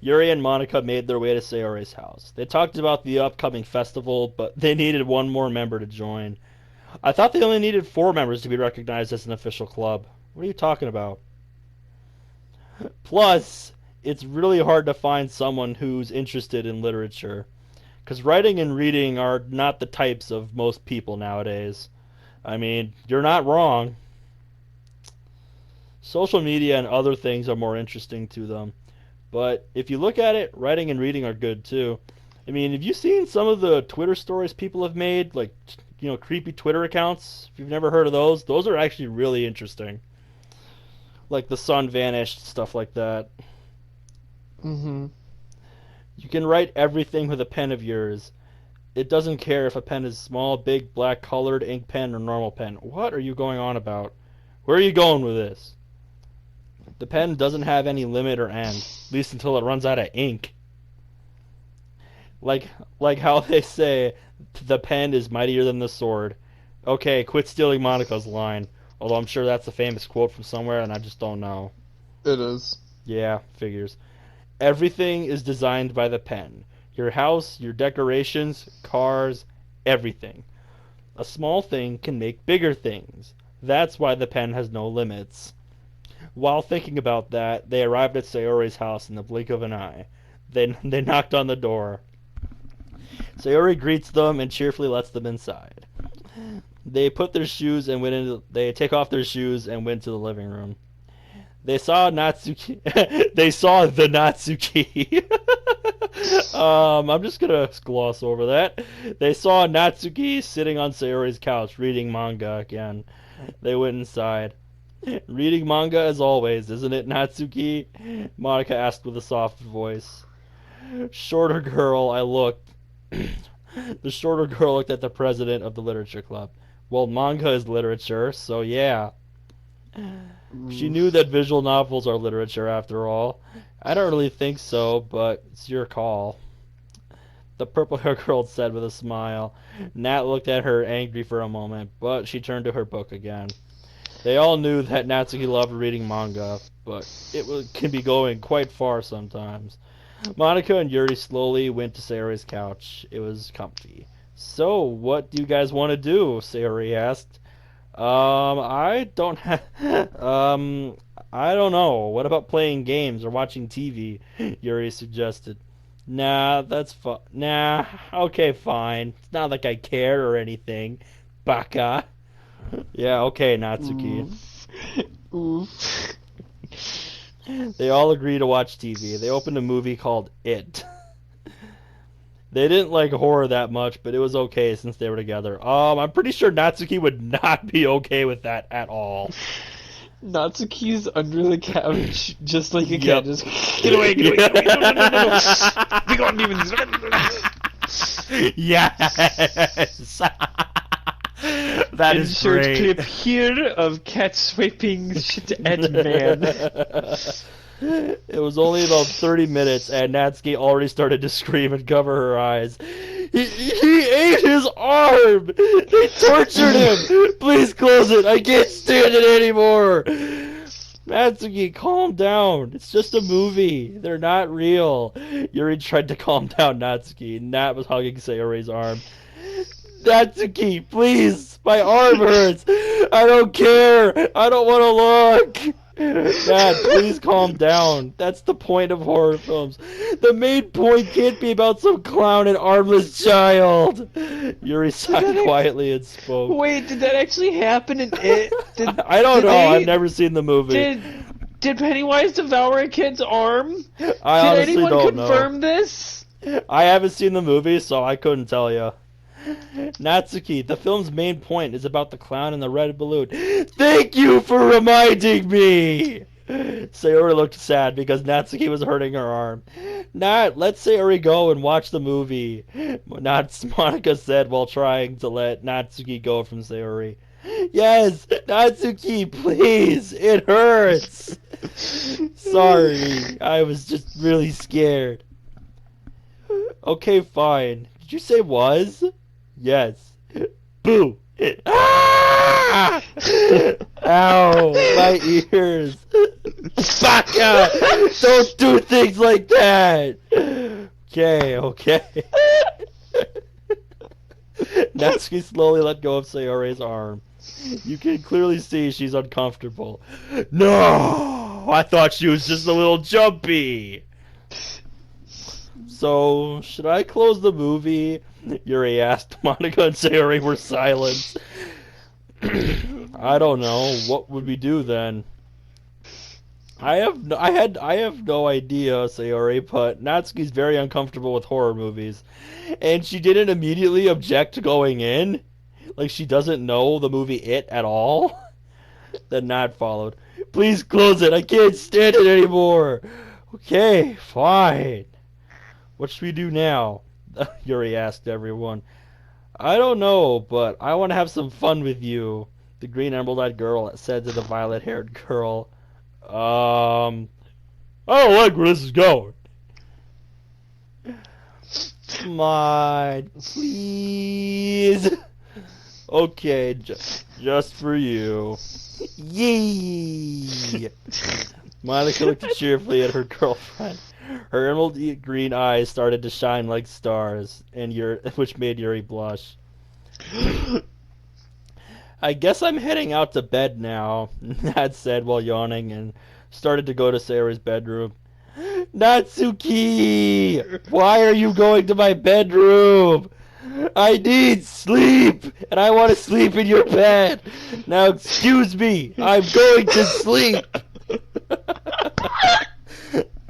Yuri and Monika made their way to Sayori's house. They talked about the upcoming festival, but they needed one more member to join. I thought they only needed 4 members to be recognized as an official club. What are you talking about? Plus, it's really hard to find someone who's interested in literature, because writing and reading are not the types of most people nowadays. I mean, you're not wrong. Social media and other things are more interesting to them. But if you look at it, writing and reading are good too. I mean, have you seen some of the Twitter stories people have made? Like, you know, creepy Twitter accounts? If you've never heard of those are actually really interesting. Like the sun vanished, stuff like that. Mm-hmm. You can write everything with a pen of yours. It doesn't care if a pen is small, big, black, colored, ink pen, or normal pen. What are you going on about? Where are you going with this? The pen doesn't have any limit or end, at least until it runs out of ink. Like how they say, the pen is mightier than the sword. Okay, quit stealing Monika's line. Although I'm sure that's a famous quote from somewhere and I just don't know. It is. Yeah, figures. Everything is designed by the pen. Your house, your decorations, cars, everything. A small thing can make bigger things. That's why the pen has no limits. While thinking about that, they arrived at Sayori's house in the blink of an eye. They knocked on the door. Sayori greets them and cheerfully lets them inside. They put their shoes and they take off their shoes and went to the living room. They saw Natsuki. They saw the Natsuki. I'm just gonna gloss over that. They saw Natsuki sitting on Sayori's couch reading manga again. They went inside. Reading manga as always, isn't it, Natsuki? Monika asked with a soft voice. The shorter girl looked at the president of the literature club. Well, manga is literature, so yeah. She knew that visual novels are literature after all. I don't really think so, but it's your call. The purple-haired girl said with a smile. Nat looked at her angry for a moment, but she turned to her book again. They all knew that Natsuki loved reading manga, but can be going quite far sometimes. Monika and Yuri slowly went to Sayori's couch. It was comfy. So, what do you guys want to do? Sayori asked. I don't know. What about playing games or watching TV? Yuri suggested. Nah, that's fine. Nah, okay, fine. It's not like I care or anything. Baka. Yeah, okay, Natsuki. Oof. They all agreed to watch TV. They opened a movie called It. They didn't like horror that much, but it was okay since they were together. I'm pretty sure Natsuki would not be okay with that at all. Natsuki's under the couch, just like a Yep. cat. Just get away, get away, get away. No. Be gone, demons. Yes. That is Insert great. clip here of cat swiping shit at man. It was only about 30 minutes, and Natsuki already started to scream and cover her eyes. He ate his arm! They tortured him! Please close it! I can't stand it anymore! Natsuki, calm down. It's just a movie. They're not real. Yuri tried to calm down Natsuki. Nat was hugging Sayori's arm. Natsuki, please! My arm hurts! I don't care! I don't want to look! Dad, please calm down. That's the point of horror films. The main point can't be about some clown and armless child. Yuri sighed quietly and spoke. Wait, did that actually happen in it? I don't know. I've never seen the movie. Did Pennywise devour a kid's arm? I honestly Did anyone don't confirm this? I haven't seen the movie, so I couldn't tell you. Natsuki, the film's main point is about the clown and the red balloon. Thank you for reminding me! Sayori looked sad because Natsuki was hurting her arm. Nat, let Sayori go and watch the movie. Monika said while trying to let Natsuki go from Sayori. Yes, Natsuki, please, it hurts. Sorry, I was just really scared. Okay, fine. Did you say was? Yes. Boo! Ah! Ow! My ears! Baka! Don't do things like that! Okay. Natsuki slowly let go of Sayori's arm. You can clearly see she's uncomfortable. No! I thought she was just a little jumpy! So, should I close the movie? Yuri asked. Monika and Sayori were silent. I don't know. What would we do then? I have no idea, Sayori, but Natsuki's very uncomfortable with horror movies. And she didn't immediately object to going in? Like she doesn't know the movie It at all? Then Nat followed. Please close it. I can't stand it anymore. Okay, fine. What should we do now? Yuri asked everyone. I don't know, but I want to have some fun with you, the green emerald-eyed girl said to the violet-haired girl. I don't like where this is going. Come on, please. Okay, just for you. Yay! Monika looked cheerfully at her girlfriend. Her emerald green eyes started to shine like stars, which made Yuri blush. I guess I'm heading out to bed now, Nat said while yawning and started to go to Sayori's bedroom. Natsuki! Why are you going to my bedroom? I need sleep, and I want to sleep in your bed. Now excuse me, I'm going to sleep.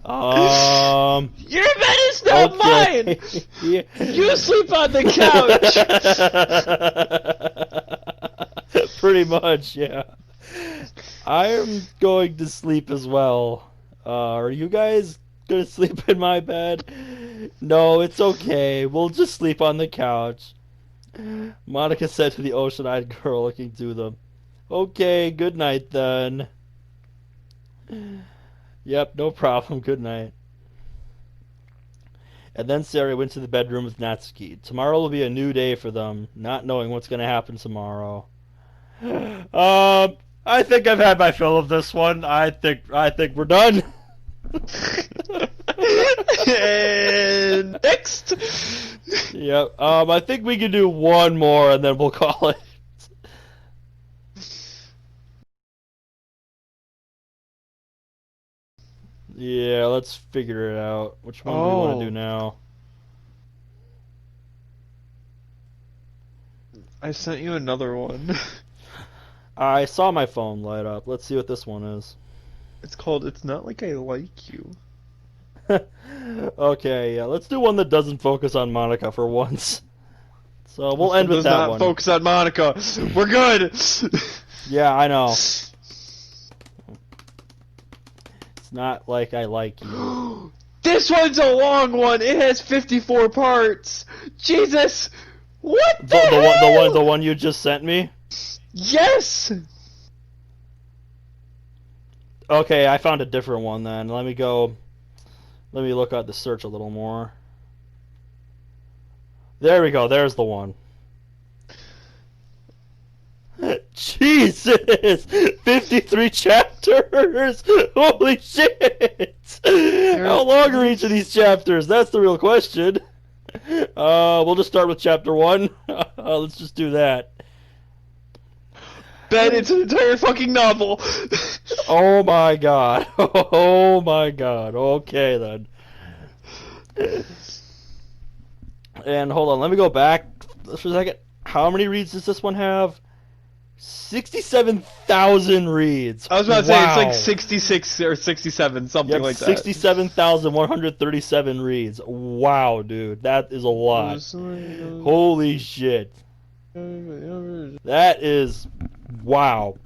Your bed is not mine! Yeah. You sleep on the couch! Pretty much, yeah. I'm going to sleep as well. Are you guys gonna sleep in my bed? No, it's okay. We'll just sleep on the couch. Monika said to the ocean-eyed girl looking through them. Okay, good night then. Yep, no problem. Good night. And then Sayori went to the bedroom with Natsuki. Tomorrow will be a new day for them, not knowing what's going to happen tomorrow. I think I've had my fill of this one. I think we're done. And next. Yep. I think we can do one more and then we'll call it. Yeah, let's figure it out. Which one do we want to do now? I sent you another one. I saw my phone light up. Let's see what this one is. It's called It's Not Like I Like You. Okay, yeah, let's do one that doesn't focus on Monika for once. So we'll end with that one. Does not focus on Monika. We're good! Yeah, I know. It's not like I like you. This one's a long one! It has 54 parts! Jesus! What the hell? The one you just sent me? Yes! Okay, I found a different one then. Let me look at the search a little more. There we go, there's the one. Jesus! 53 chapters! Holy shit! How long are each of these chapters? That's the real question. We'll just start with chapter 1. Let's just do that. Ben, it's an entire fucking novel. Oh my god. Oh my god. Okay then. And hold on, let me go back for a second. How many reads does this one have? 67,000 reads. I was about to say it's like 66 or 67, something like that. 67,137 reads. Wow, dude, that is a lot. Holy shit. That is wow.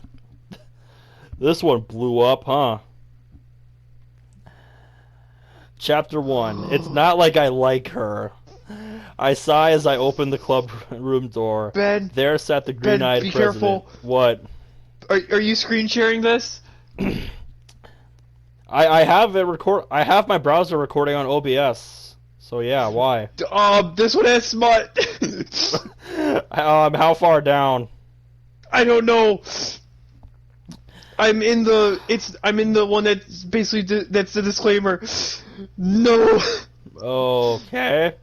This one blew up, huh? Chapter 1. It's not like I like her. I sigh as I open the club room door. Ben, there sat the green-eyed be president. careful. What? Are you screen sharing this? I have it record. I have my browser recording on OBS. So yeah, why? This one has smut. How far down? I don't know. I'm in the one that's basically that's the disclaimer. No. Okay.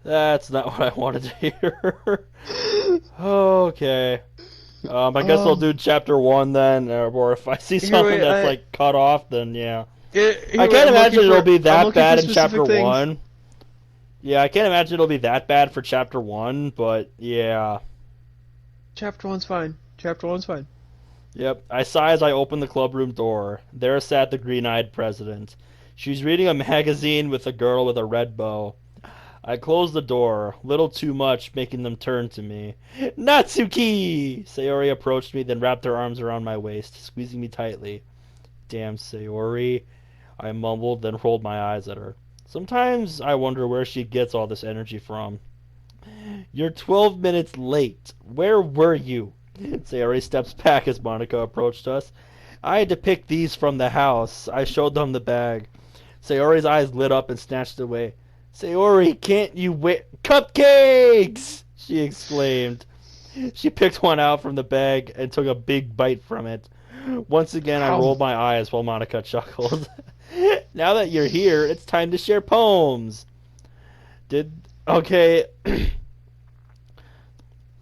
That's not what I wanted to hear. Okay. I guess I'll do chapter 1 then, or if I see something that's like cut off, then yeah. I can't imagine it'll be that bad in chapter 1. Yeah, I can't imagine it'll be that bad for chapter 1, but yeah. Chapter 1's fine. Chapter 1's fine. Yep. I sigh as I open the clubroom door. There sat the green-eyed president. She's reading a magazine with a girl with a red bow. I closed the door, little too much, making them turn to me. Natsuki! Sayori approached me, then wrapped her arms around my waist, squeezing me tightly. Damn, Sayori. I mumbled, then rolled my eyes at her. Sometimes I wonder where she gets all this energy from. You're 12 minutes late. Where were you? Sayori steps back as Monika approached us. I had to pick these from the house. I showed them the bag. Sayori's eyes lit up and snatched it away. Sayori, can't you wait? Cupcakes! She exclaimed. She picked one out from the bag and took a big bite from it. Once again, I rolled my eyes while Monika chuckled. Now that you're here, it's time to share poems. Okay.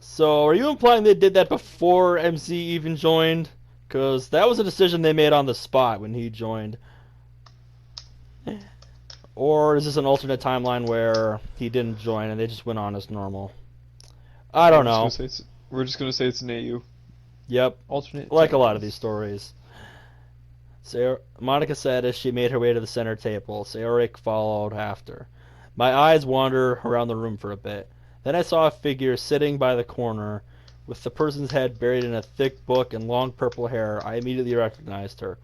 So, are you implying they did that before MC even joined? Because that was a decision they made on the spot when he joined. Or is this an alternate timeline where he didn't join and they just went on as normal? I don't know. We're just gonna say it's an AU. Yep. Alternate. Like a lot of these stories. Monika said as she made her way to the center table. Sayori followed after. My eyes wandered around the room for a bit. Then I saw a figure sitting by the corner with the person's head buried in a thick book and long purple hair. I immediately recognized her.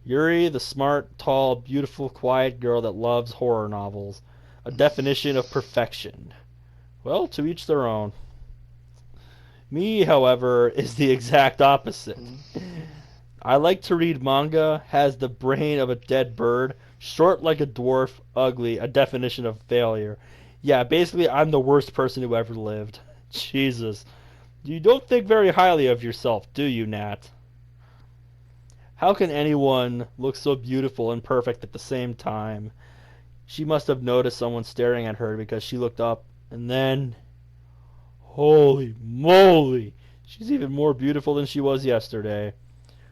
Yuri, the smart, tall, beautiful, quiet girl that loves horror novels. A definition of perfection. Well, to each their own. Me, however, is the exact opposite. I like to read manga, has the brain of a dead bird, short like a dwarf, ugly, a definition of failure. Yeah, basically I'm the worst person who ever lived. Jesus. You don't think very highly of yourself, do you, Nat? How can anyone look so beautiful and perfect at the same time? She must have noticed someone staring at her because she looked up, and then... Holy moly! She's even more beautiful than she was yesterday.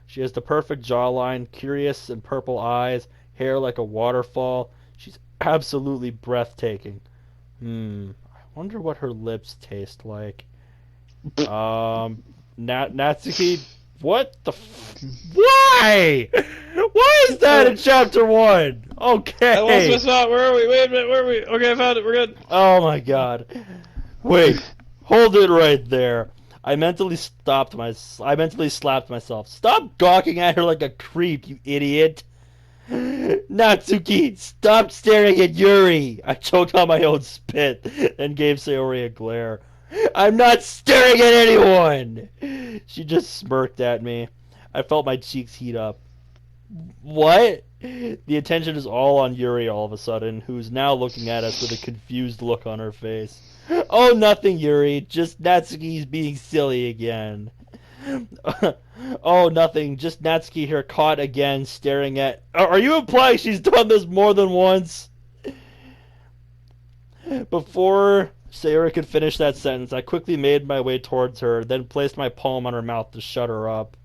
She has the perfect jawline, curious and purple eyes, hair like a waterfall. She's absolutely breathtaking. I wonder what her lips taste like. Natsuki... What the Why? Why is that in chapter 1? Okay. I lost my spot. Where are we? Wait a minute. Where are we? Okay, I found it. We're good. Oh my god. Wait. Hold it right there. I mentally slapped myself. Stop gawking at her like a creep, you idiot. Natsuki, stop staring at Yuri. I choked on my own spit and gave Sayori a glare. I'm not staring at anyone! She just smirked at me. I felt my cheeks heat up. What? The attention is all on Yuri all of a sudden, who's now looking at us with a confused look on her face. Oh, nothing, Yuri. Just Natsuki's being silly again. Oh, nothing. Just Natsuki here caught again, staring at... Are you implying she's done this more than once? Before Sayori could finish that sentence, I quickly made my way towards her, then placed my palm on her mouth to shut her up.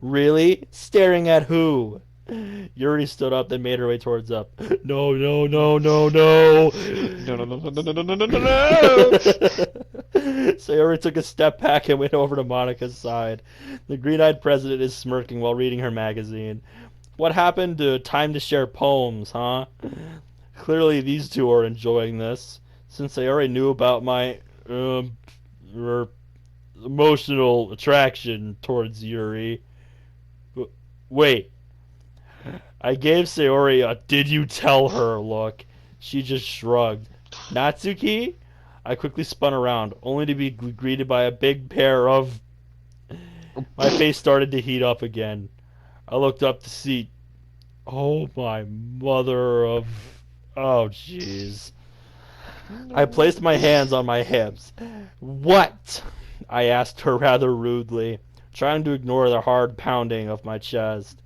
Really? Staring at who? Yuri stood up, then made her way towards up. No, no, no, no, no. No, no, no, no, no, no, no, no, no, no. Sayori took a step back and went over to Monika's side. The green-eyed president is smirking while reading her magazine. What happened to time to share poems, huh? Clearly these two are enjoying this, since Sayori knew about my emotional attraction towards Yuri. Wait. I gave Sayori a "did you tell her" look. She just shrugged. Natsuki? I quickly spun around, only to be greeted by a big pair of... My face started to heat up again. I looked up to see... Oh, my mother of... Oh, jeez. I placed my hands on my hips. What? I asked her rather rudely, trying to ignore the hard pounding of my chest.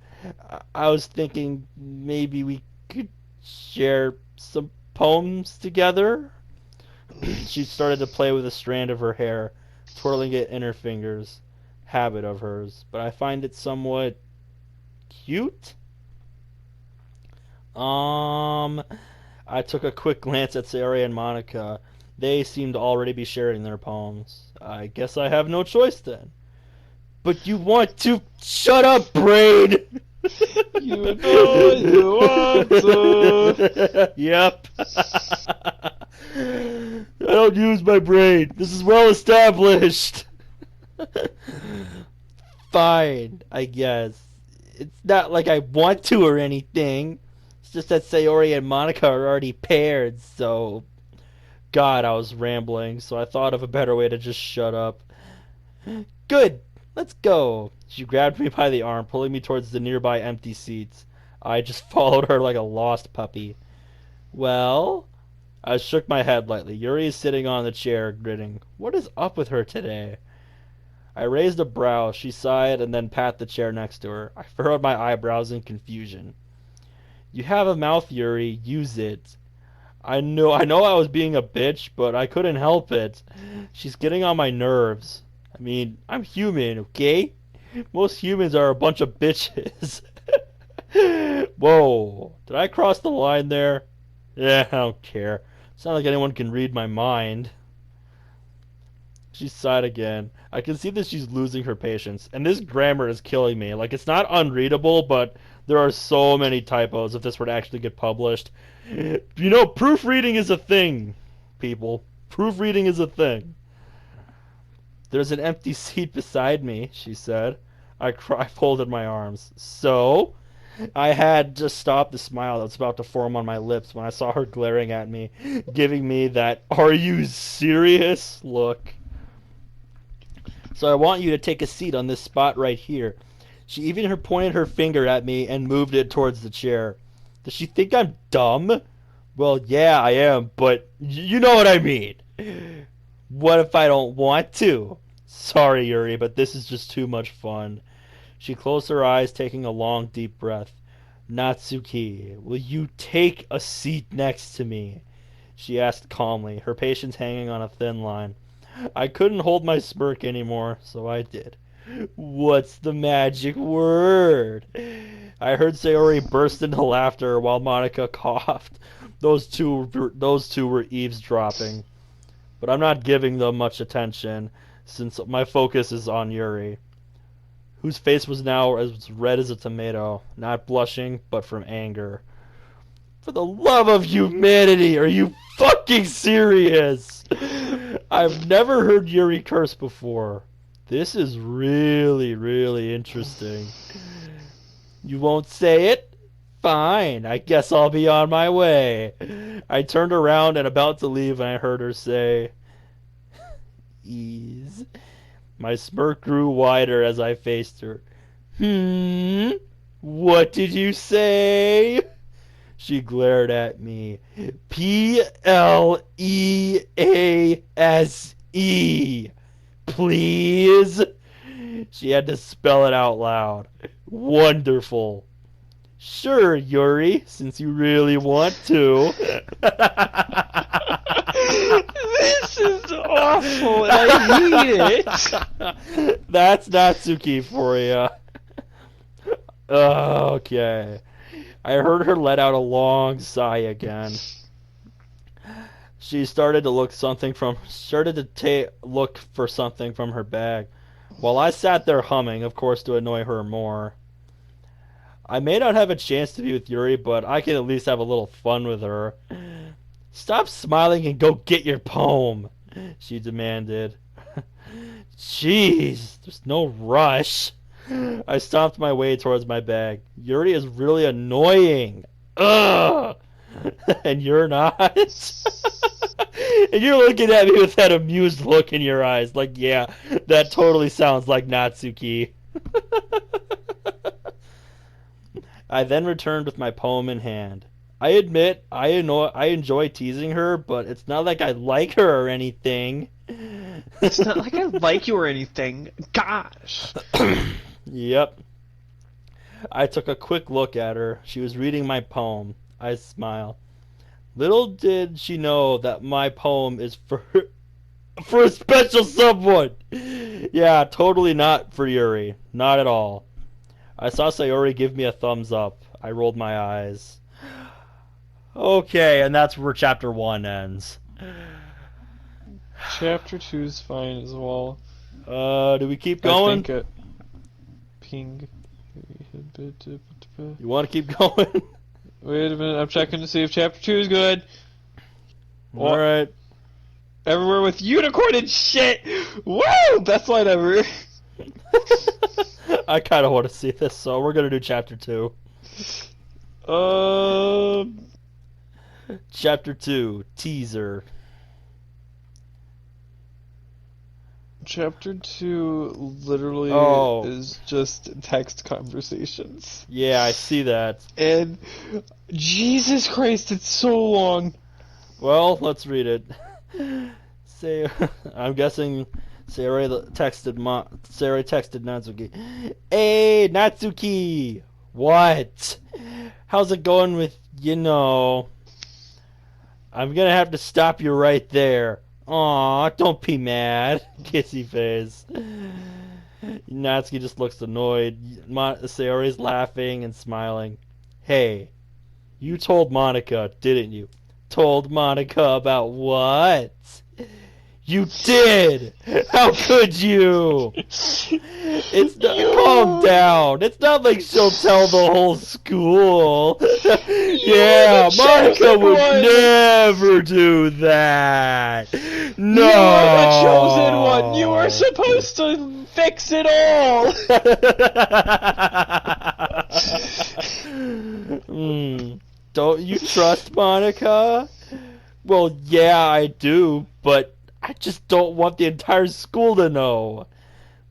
I was thinking maybe we could share some poems together? She started to play with a strand of her hair, twirling it in her fingers. Habit of hers, but I find it somewhat cute. I took a quick glance at Sayori and Monika. They seemed to already be sharing their poems. I guess I have no choice then. But you want to... Shut up, Braid! You know you want to. Yep. I don't use my brain. This is well established. Fine, I guess. It's not like I want to or anything. It's just that Sayori and Monika are already paired, so... God, I was rambling, so I thought of a better way to just shut up. Good, let's go. She grabbed me by the arm, pulling me towards the nearby empty seats. I just followed her like a lost puppy. Well? I shook my head lightly. Yuri is sitting on the chair, grinning. What is up with her today? I raised a brow. She sighed and then patted the chair next to her. I furrowed my eyebrows in confusion. You have a mouth, Yuri. Use it. I know I was being a bitch, but I couldn't help it. She's getting on my nerves. I mean, I'm human, okay? Most humans are a bunch of bitches. Whoa. Did I cross the line there? Yeah, I don't care. It's not like anyone can read my mind. She sighed again. I can see that she's losing her patience. And this grammar is killing me. Like, it's not unreadable, but there are so many typos if this were to actually get published. You know, proofreading is a thing, people. Proofreading is a thing. There's an empty seat beside me, she said. I folded my arms. So? I had just stopped the smile that was about to form on my lips when I saw her glaring at me, giving me that "are you serious" look. So I want you to take a seat on this spot right here. She even pointed her finger at me and moved it towards the chair. Does she think I'm dumb? Well, yeah, I am, but you know what I mean. What if I don't want to? Sorry, Yuri, but this is just too much fun. She closed her eyes, taking a long, deep breath. Natsuki, will you take a seat next to me? She asked calmly, her patience hanging on a thin line. I couldn't hold my smirk anymore, so I did. What's the magic word? I heard Sayori burst into laughter while Monika coughed. Those two were eavesdropping. But I'm not giving them much attention, since my focus is on Yuri, whose face was now as red as a tomato, not blushing, but from anger. For the love of humanity, are you fucking serious? I've never heard Yuri curse before. This is really, really interesting. You won't say it? Fine, I guess I'll be on my way. I turned around and about to leave and I heard her say, ease. My smirk grew wider as I faced her. What did you say? She glared at me. Please? Please? She had to spell it out loud. Wonderful. Sure, Yuri, since you really want to. awful, and I hate it. That's Natsuki for you. Okay. I heard her let out a long sigh again. She started to look for something from her bag, while I sat there humming, of course, to annoy her more. I may not have a chance to be with Yuri, but I can at least have a little fun with her. Stop smiling and go get your poem, she demanded. Jeez, there's no rush. I stomped my way towards my bag. Yuri is really annoying. Ugh! And you're not? And you're looking at me with that amused look in your eyes, like, yeah, that totally sounds like Natsuki. I then returned with my poem in hand. I admit, I enjoy teasing her, but it's not like I like her or anything. It's not like I like you or anything. Gosh. Yep. I took a quick look at her. She was reading my poem. I smiled. Little did she know that my poem is for a special someone. Yeah, totally not for Yuri. Not at all. I saw Sayori give me a thumbs up. I rolled my eyes. Okay, and that's where chapter 1 ends. Chapter 2's fine as well. Do we keep going? I think it. Ping. You want to keep going? Wait a minute, I'm checking to see if chapter 2 is good. Alright. Everywhere with unicorn and shit! Woo! Best line ever. I kind of want to see this, so we're going to do chapter 2. Chapter 2, teaser. Chapter 2 literally is just text conversations. Yeah, I see that. And Jesus Christ, it's so long. Well, let's read it. I'm guessing Sayori texted Natsuki. Hey, Natsuki! What? How's it going with, I'm gonna have to stop you right there. Aw, don't be mad. Kissy face. Natsuki just looks annoyed. Sayori's laughing and smiling. Hey, you told Monika, didn't you? Told Monika about what? You did! How could you? It's not, calm down. It's not like she'll tell the whole school. Yeah, Monika would never do that. No. You are the chosen one. You are supposed to fix it all. Don't you trust Monika? Well, yeah, I do, but I just don't want the entire school to know.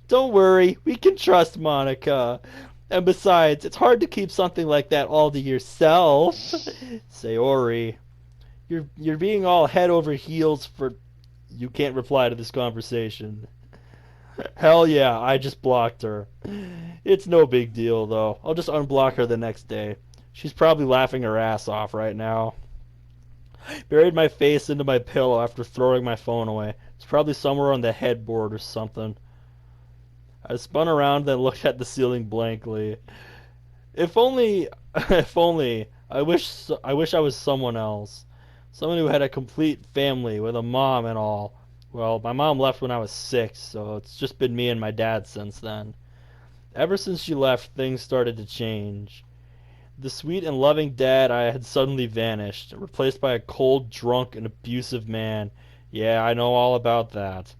Don't worry, we can trust Monika. And besides, it's hard to keep something like that all to yourself. Sayori, you're being all head over heels for... You can't reply to this conversation. Hell yeah, I just blocked her. It's no big deal, though. I'll just unblock her the next day. She's probably laughing her ass off right now. Buried my face into my pillow after throwing my phone away. It's probably somewhere on the headboard or something. I spun around and looked at the ceiling blankly. If only, I wish I was someone else. Someone who had a complete family with a mom and all. Well, my mom left when I was 6, so it's just been me and my dad since then. Ever since she left, things started to change. The sweet and loving dad I had suddenly vanished, replaced by a cold, drunk, and abusive man. Yeah, I know all about that.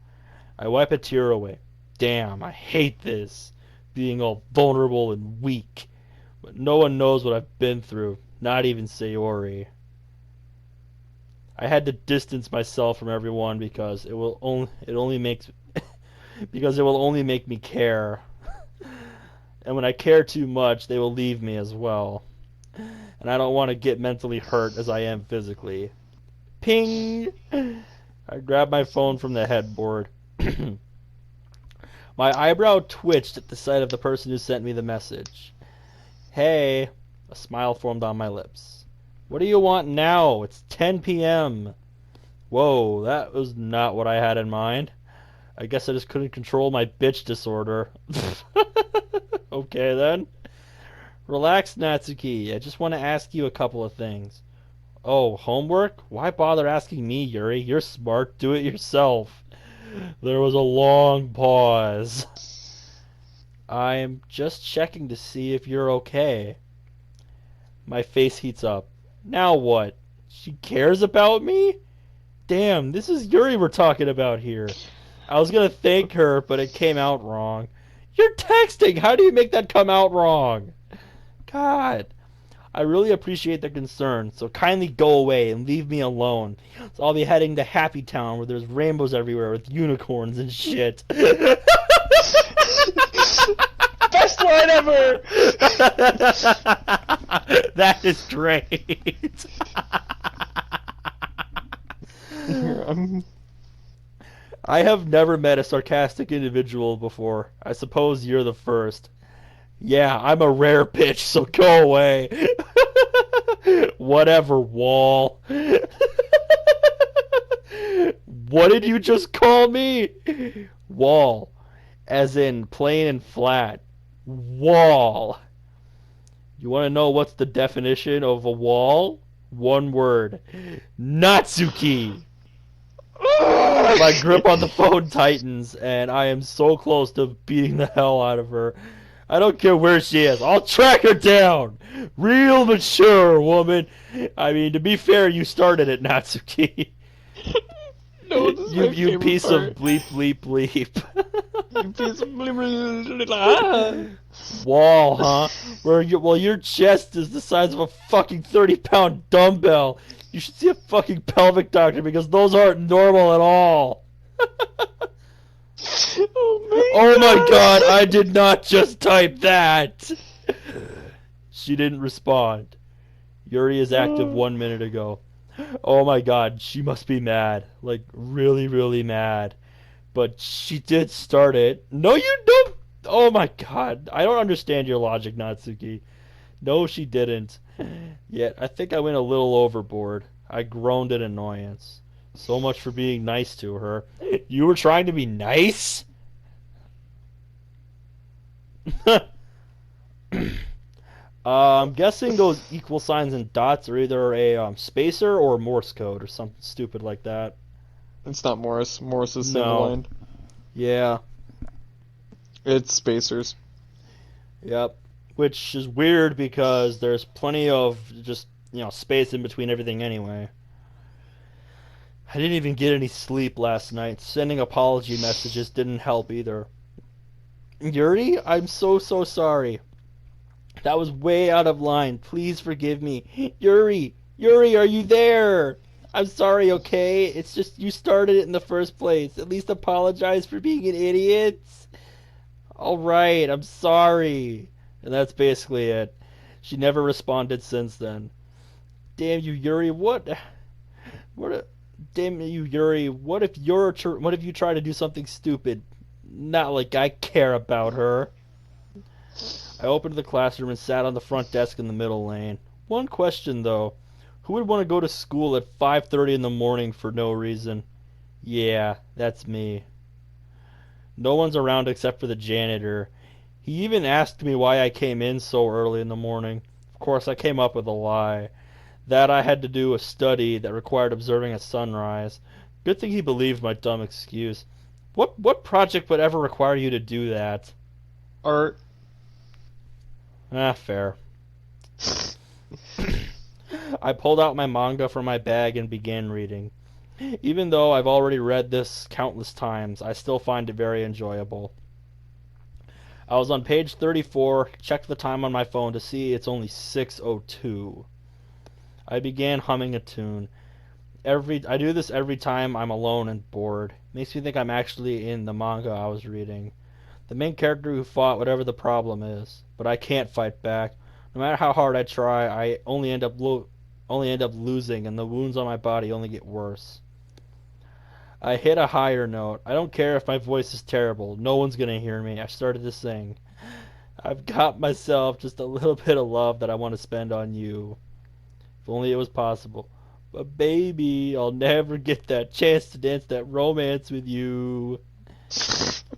I wipe a tear away. Damn, I hate this. Being all vulnerable and weak. But no one knows what I've been through, not even Sayori. I had to distance myself from everyone because it will only make me care. And when I care too much, they will leave me as well. And I don't want to get mentally hurt as I am physically. Ping! I grabbed my phone from the headboard. My eyebrow twitched at the sight of the person who sent me the message. Hey! A smile formed on my lips. What do you want now? It's 10 p.m. Whoa, that was not what I had in mind. I guess I just couldn't control my bitch disorder. Okay then. Relax, Natsuki. I just want to ask you a couple of things. Oh, homework? Why bother asking me, Yuri? You're smart. Do it yourself. There was a long pause. I'm just checking to see if you're okay. My face heats up. Now what? She cares about me? Damn, this is Yuri we're talking about here. I was gonna thank her, but it came out wrong. You're texting! How do you make that come out wrong? God. I really appreciate the concern, so kindly go away and leave me alone. So I'll be heading to Happy Town where there's rainbows everywhere with unicorns and shit. Best line ever! That is great. Here, I have never met a sarcastic individual before. I suppose you're the first. Yeah, I'm a rare bitch, so go away. Whatever, Wall. What did you just call me? Wall. As in plain and flat. Wall. You want to know what's the definition of a wall? One word. Natsuki. My grip on the phone tightens, and I am so close to beating the hell out of her. I don't care where she is. I'll track her down. Real mature, woman. I mean, to be fair, you started it, Natsuki. No, this is my You favorite piece part. of bleep, bleep, bleep. You piece of ah. Wall, huh? Well, your chest is the size of a fucking 30-pound dumbbell. You should see a fucking pelvic doctor because those aren't normal at all. Oh my god, I did not just type that! She didn't respond. Yuri is active 1 minute ago. Oh my god, she must be mad. Like, really, really mad. But she did start it. No, you don't! Oh my god, I don't understand your logic, Natsuki. No, she didn't. Yet, I think I went a little overboard. I groaned in annoyance. So much for being nice to her. You were trying to be nice? I'm guessing those equal signs and dots are either a spacer or Morse code or something stupid like that. It's not Morris. Morris is single No. line. Yeah. It's spacers. Yep. Which is weird because there's plenty of just, space in between everything anyway. I didn't even get any sleep last night. Sending apology messages didn't help either. Yuri, I'm so sorry. That was way out of line. Please forgive me. Yuri, are you there? I'm sorry, okay? It's just you started it in the first place. At least apologize for being an idiot. Alright, I'm sorry. And that's basically it. She never responded since then. Damn you, Yuri, damn you, Yuri, what if you try to do something stupid? Not like I care about her. I opened the classroom and sat on the front desk in the middle lane. One question, though. Who would want to go to school at 5:30 in the morning for no reason? Yeah, that's me. No one's around except for the janitor. He even asked me why I came in so early in the morning. Of course, I came up with a lie. That I had to do a study that required observing a sunrise. Good thing he believed my dumb excuse. What project would ever require you to do that? Art. Ah, fair. I pulled out my manga from my bag and began reading. Even though I've already read this countless times, I still find it very enjoyable. I was on page 34, checked the time on my phone to see it's only 6:02. I began humming a tune. I do this every time I'm alone and bored. Makes me think I'm actually in the manga I was reading. The main character who fought whatever the problem is, but I can't fight back. No matter how hard I try, I only end up losing, and the wounds on my body only get worse. I hit a higher note. I don't care if my voice is terrible. No one's gonna hear me. I started to sing. I've got myself just a little bit of love that I want to spend on you. If only it was possible. But baby, I'll never get that chance to dance that romance with you.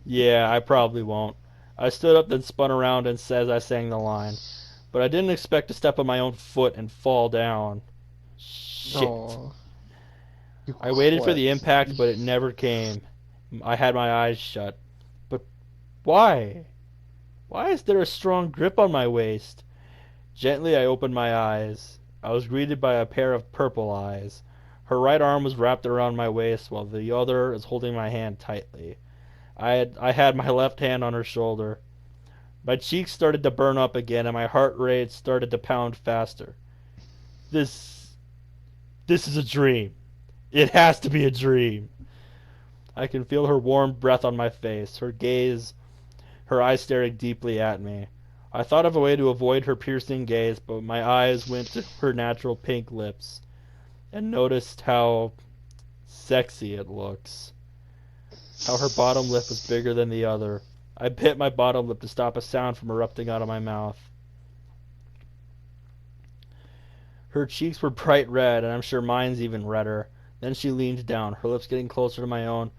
Yeah, I probably won't. I stood up, then spun around and as I sang the line. But I didn't expect to step on my own foot and fall down. Shit. Aw. I waited for the impact, but it never came. I had my eyes shut. But why? Why is there a strong grip on my waist? Gently I opened my eyes. I was greeted by a pair of purple eyes. Her right arm was wrapped around my waist while the other is holding my hand tightly. I had my left hand on her shoulder. My cheeks started to burn up again and my heart rate started to pound faster. This is a dream. It has to be a dream. I can feel her warm breath on my face, her gaze, her eyes staring deeply at me. I thought of a way to avoid her piercing gaze, but my eyes went to her natural pink lips and noticed how sexy it looks. How her bottom lip was bigger than the other. I bit my bottom lip to stop a sound from erupting out of my mouth. Her cheeks were bright red, and I'm sure mine's even redder. Then she leaned down, her lips getting closer to my own.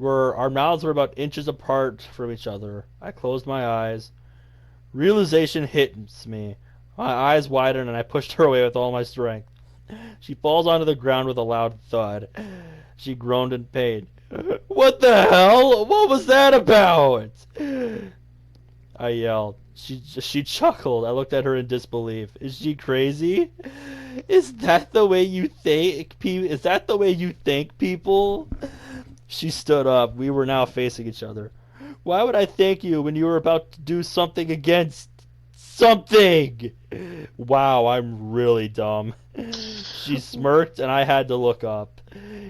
Our mouths were about inches apart from each other. I closed my eyes. Realization hits me. My eyes widen, and I pushed her away with all my strength. She falls onto the ground with a loud thud. She groaned in pain. What the hell? What was that about? I yelled. She chuckled. I looked at her in disbelief. Is she crazy? Is that the way you think? Is that the way you think, people? She stood up. We were now facing each other. Why would I thank you when you were about to do something against something? Wow, I'm really dumb. She smirked, and I had to look up.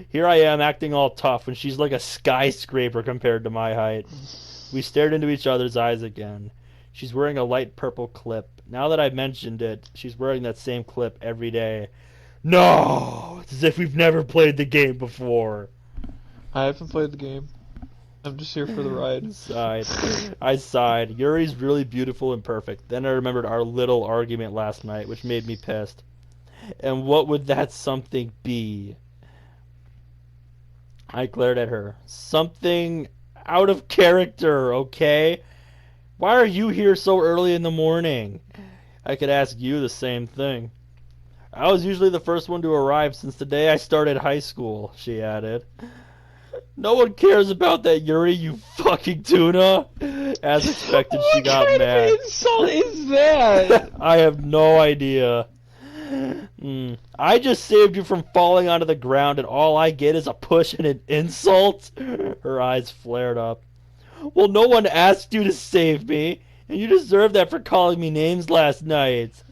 Here I am acting all tough when she's like a skyscraper compared to my height. We stared into each other's eyes again. She's wearing a light purple clip. Now that I've mentioned it, she's wearing that same clip every day. No! It's as if we've never played the game before. I haven't played the game. I'm just here for the ride. I sighed. Yuri's really beautiful and perfect. Then I remembered our little argument last night, which made me pissed. And what would that something be? I glared at her. Something out of character, okay? Why are you here so early in the morning? I could ask you the same thing. I was usually the first one to arrive since the day I started high school, she added. No one cares about that, Yuri, you fucking tuna. As expected, she got mad. What kind of insult is that? I have no idea. I just saved you from falling onto the ground, and all I get is a push and an insult? Her eyes flared up. Well, no one asked you to save me, and you deserve that for calling me names last night.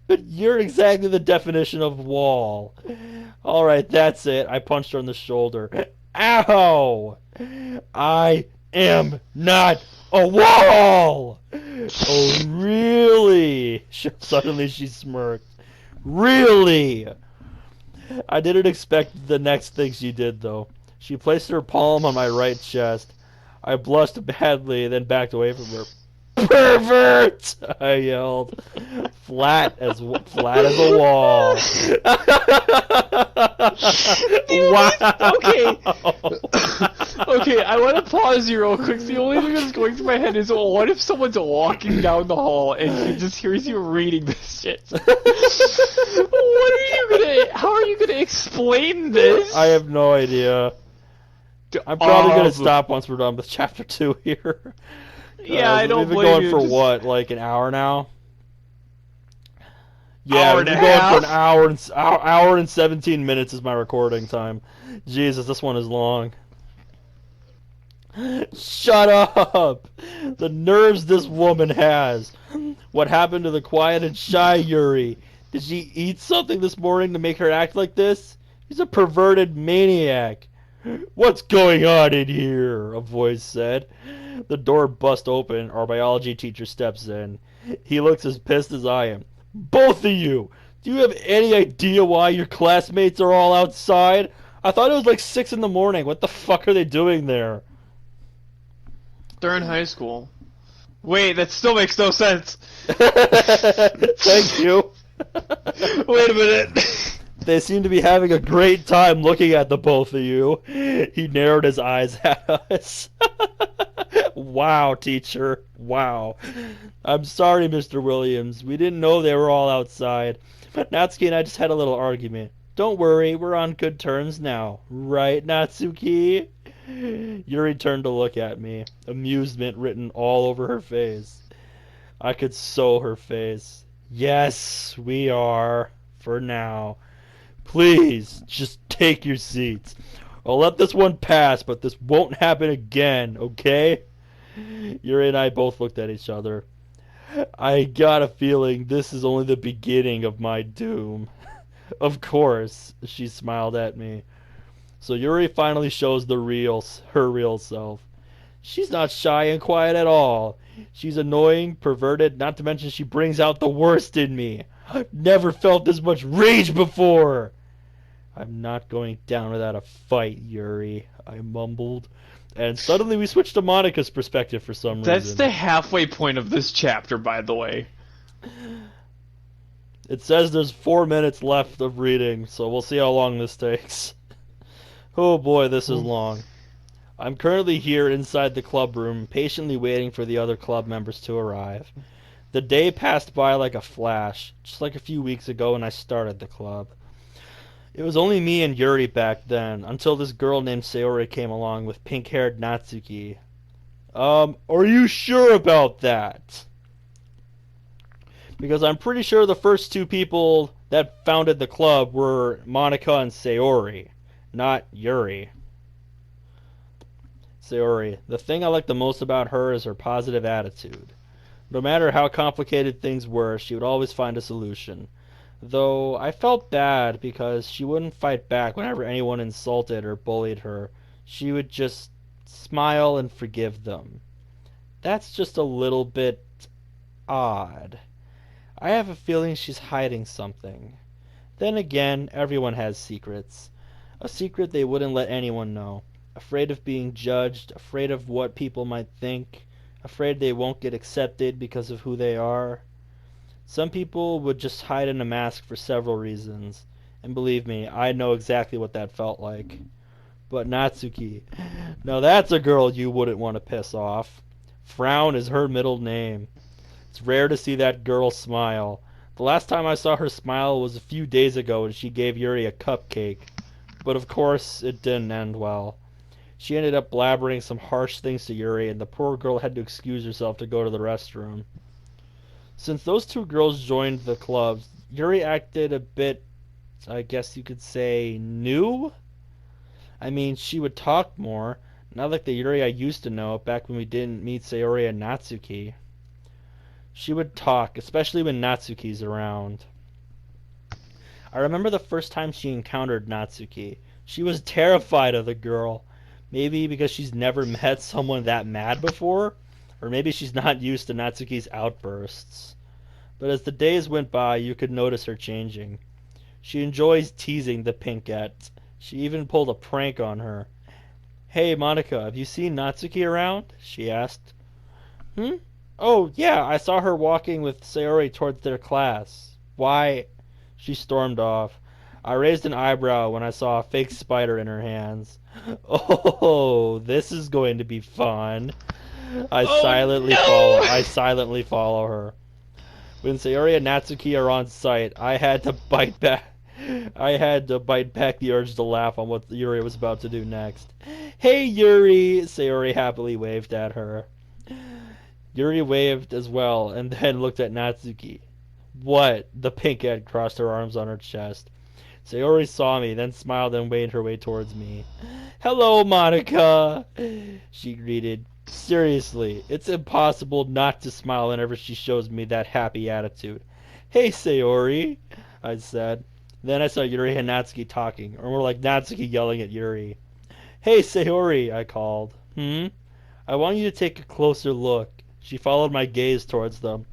But you're exactly the definition of wall. Alright, that's it. I punched her on the shoulder. Ow! I am not a wall! Oh, really? Suddenly she smirked. Really? I didn't expect the next thing she did, though. She placed her palm on my right chest. I blushed badly, then backed away from her. Pervert! I yelled. Flat as a wall. Wow. Okay, I want to pause you real quick. The only thing that's going through my head is, what if someone's walking down the hall and he just hears you reading this shit? How are you gonna explain this? I have no idea. I'm probably gonna stop once we're done with chapter 2 here. Yeah, I don't blame you. We've been going for what, like an hour now? Yeah, we've been going for an hour and 17 minutes is my recording time. Jesus, this one is long. Shut up! The nerves this woman has. What happened to the quiet and shy Yuri? Did she eat something this morning to make her act like this? He's a perverted maniac. What's going on in here? A voice said. The door bust open. Our biology teacher steps in. He looks as pissed as I am. Both of you! Do you have any idea why your classmates are all outside? I thought it was like 6 in the morning. What the fuck are they doing there? They're in high school. Wait, that still makes no sense. Thank you. Wait a minute. They seem to be having a great time looking at the both of you. He narrowed his eyes at us. Wow, teacher. Wow. I'm sorry, Mr. Williams. We didn't know they were all outside. But Natsuki and I just had a little argument. Don't worry, we're on good terms now. Right, Natsuki? Yuri turned to look at me, amusement written all over her face. I could sew her face. Yes, we are. For now. Please, just take your seats. I'll let this one pass, but this won't happen again, okay? Yuri and I both looked at each other. I got a feeling this is only the beginning of my doom. Of course, she smiled at me. So Yuri finally shows her real self. She's not shy and quiet at all. She's annoying, perverted, not to mention she brings out the worst in me. I've never felt this much rage before. I'm not going down without a fight, Yuri, I mumbled. And suddenly we switched to Monika's perspective for some reason. That's the halfway point of this chapter, by the way. It says there's 4 minutes left of reading, so we'll see how long this takes. Oh boy, this is long. I'm currently here inside the club room, patiently waiting for the other club members to arrive. The day passed by like a flash, just like a few weeks ago when I started the club. It was only me and Yuri back then, until this girl named Sayori came along with pink-haired Natsuki. Are you sure about that? Because I'm pretty sure the first two people that founded the club were Monika and Sayori, not Yuri. Sayori, the thing I like the most about her is her positive attitude. No matter how complicated things were, she would always find a solution. Though I felt bad because she wouldn't fight back whenever anyone insulted or bullied her. She would just smile and forgive them. That's just a little bit odd. I have a feeling she's hiding something. Then again, everyone has secrets. A secret they wouldn't let anyone know. Afraid of being judged, afraid of what people might think, afraid they won't get accepted because of who they are. Some people would just hide in a mask for several reasons, and believe me, I know exactly what that felt like. But Natsuki, now that's a girl you wouldn't want to piss off. Frown is her middle name. It's rare to see that girl smile. The last time I saw her smile was a few days ago when she gave Yuri a cupcake. But of course, it didn't end well. She ended up blabbering some harsh things to Yuri, and the poor girl had to excuse herself to go to the restroom. Since those two girls joined the club, Yuri acted a bit, I guess you could say, new? I mean, she would talk more, not like the Yuri I used to know back when we didn't meet Sayori and Natsuki. She would talk, especially when Natsuki's around. I remember the first time she encountered Natsuki. She was terrified of the girl. Maybe because she's never met someone that mad before? Or maybe she's not used to Natsuki's outbursts. But as the days went by, you could notice her changing. She enjoys teasing the pinkette. She even pulled a prank on her. Hey, Monika, have you seen Natsuki around? She asked. Oh, yeah, I saw her walking with Sayori towards their class. Why? She stormed off. I raised an eyebrow when I saw a fake spider in her hands. Oh, this is going to be fun. I silently follow her. When Sayori and Natsuki are on site, I had to bite back the urge to laugh on what Yuri was about to do next. Hey, Yuri! Sayori happily waved at her. Yuri waved as well, and then looked at Natsuki. What? The pinkette crossed her arms on her chest. Sayori saw me, then smiled and made her way towards me. Hello, Monika! She greeted. Seriously, it's impossible not to smile whenever she shows me that happy attitude. Hey, Sayori, I said. Then I saw Yuri and Natsuki talking, or more like Natsuki yelling at Yuri. Hey, Sayori, I called. I want you to take a closer look. She followed my gaze towards them.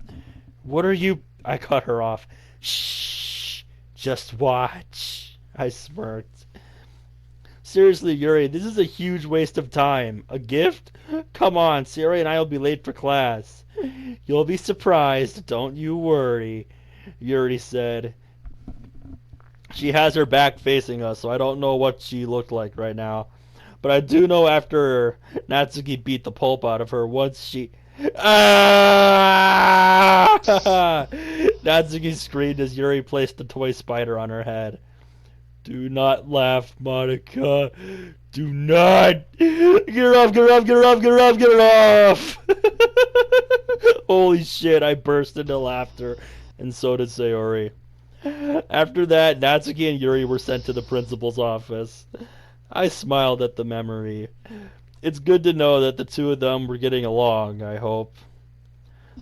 What are you... I cut her off. Shh, just watch. I smirked. Seriously, Yuri, this is a huge waste of time. A gift? Come on, Sayori and I will be late for class. You'll be surprised, don't you worry, Yuri said. She has her back facing us, so I don't know what she looked like right now. But I do know after Natsuki beat the pulp out of her, once she... Ah! Natsuki screamed as Yuri placed the toy spider on her head. Do not laugh, Monika. Do not. Get her off, get her off, get her off, get her off, get her off. Holy shit, I burst into laughter, and so did Sayori. After that, Natsuki and Yuri were sent to the principal's office. I smiled at the memory. It's good to know that the two of them were getting along, I hope.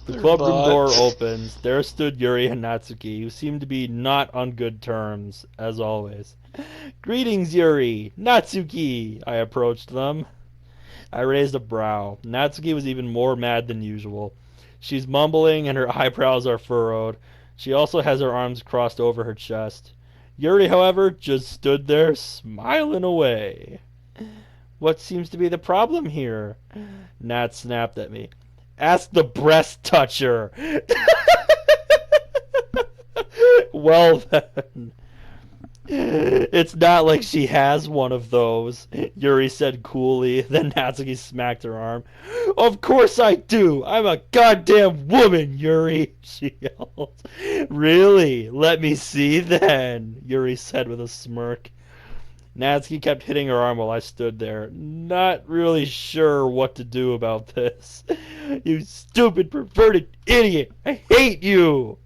The clubroom door opens. There stood Yuri and Natsuki, who seemed to be not on good terms, as always. Greetings, Yuri! Natsuki! I approached them. I raised a brow. Natsuki was even more mad than usual. She's mumbling and her eyebrows are furrowed. She also has her arms crossed over her chest. Yuri, however, just stood there, smiling away. What seems to be the problem here? Nat snapped at me. Ask the breast toucher. Well then. It's not like she has one of those, Yuri said coolly. Then Natsuki smacked her arm. Of course I do. I'm a goddamn woman, Yuri, she yelled. Really? Let me see then, Yuri said with a smirk. Natsuki kept hitting her arm while I stood there, not really sure what to do about this. You stupid, perverted idiot! I hate you!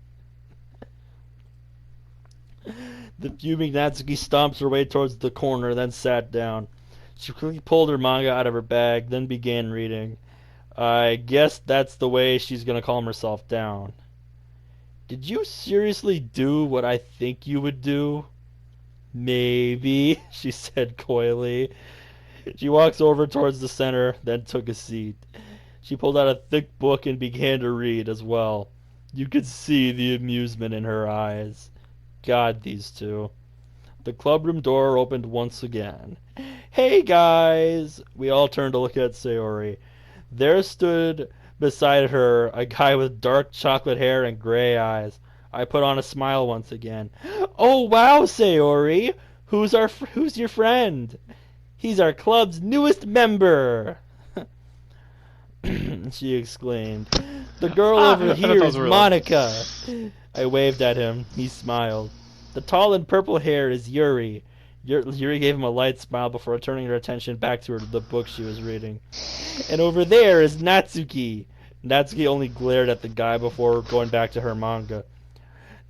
The fuming Natsuki stomps her way towards the corner, then sat down. She quickly pulled her manga out of her bag, then began reading. I guess that's the way she's gonna calm herself down. Did you seriously do what I think you would do? Maybe, she said coyly. She walks over towards the center, then took a seat. She pulled out a thick book and began to read as well. You could see the amusement in her eyes. God, these two. The clubroom door opened once again. Hey, guys! We all turned to look at Sayori. There stood beside her a guy with dark chocolate hair and gray eyes. I put on a smile once again. Oh, wow, Sayori! Who's your friend? He's our club's newest member! She exclaimed. The girl over here is Monika! I waved at him. He smiled. The tall and purple hair is Yuri. Yuri gave him a light smile before turning her attention back to the book she was reading. And over there is Natsuki. Natsuki only glared at the guy before going back to her manga.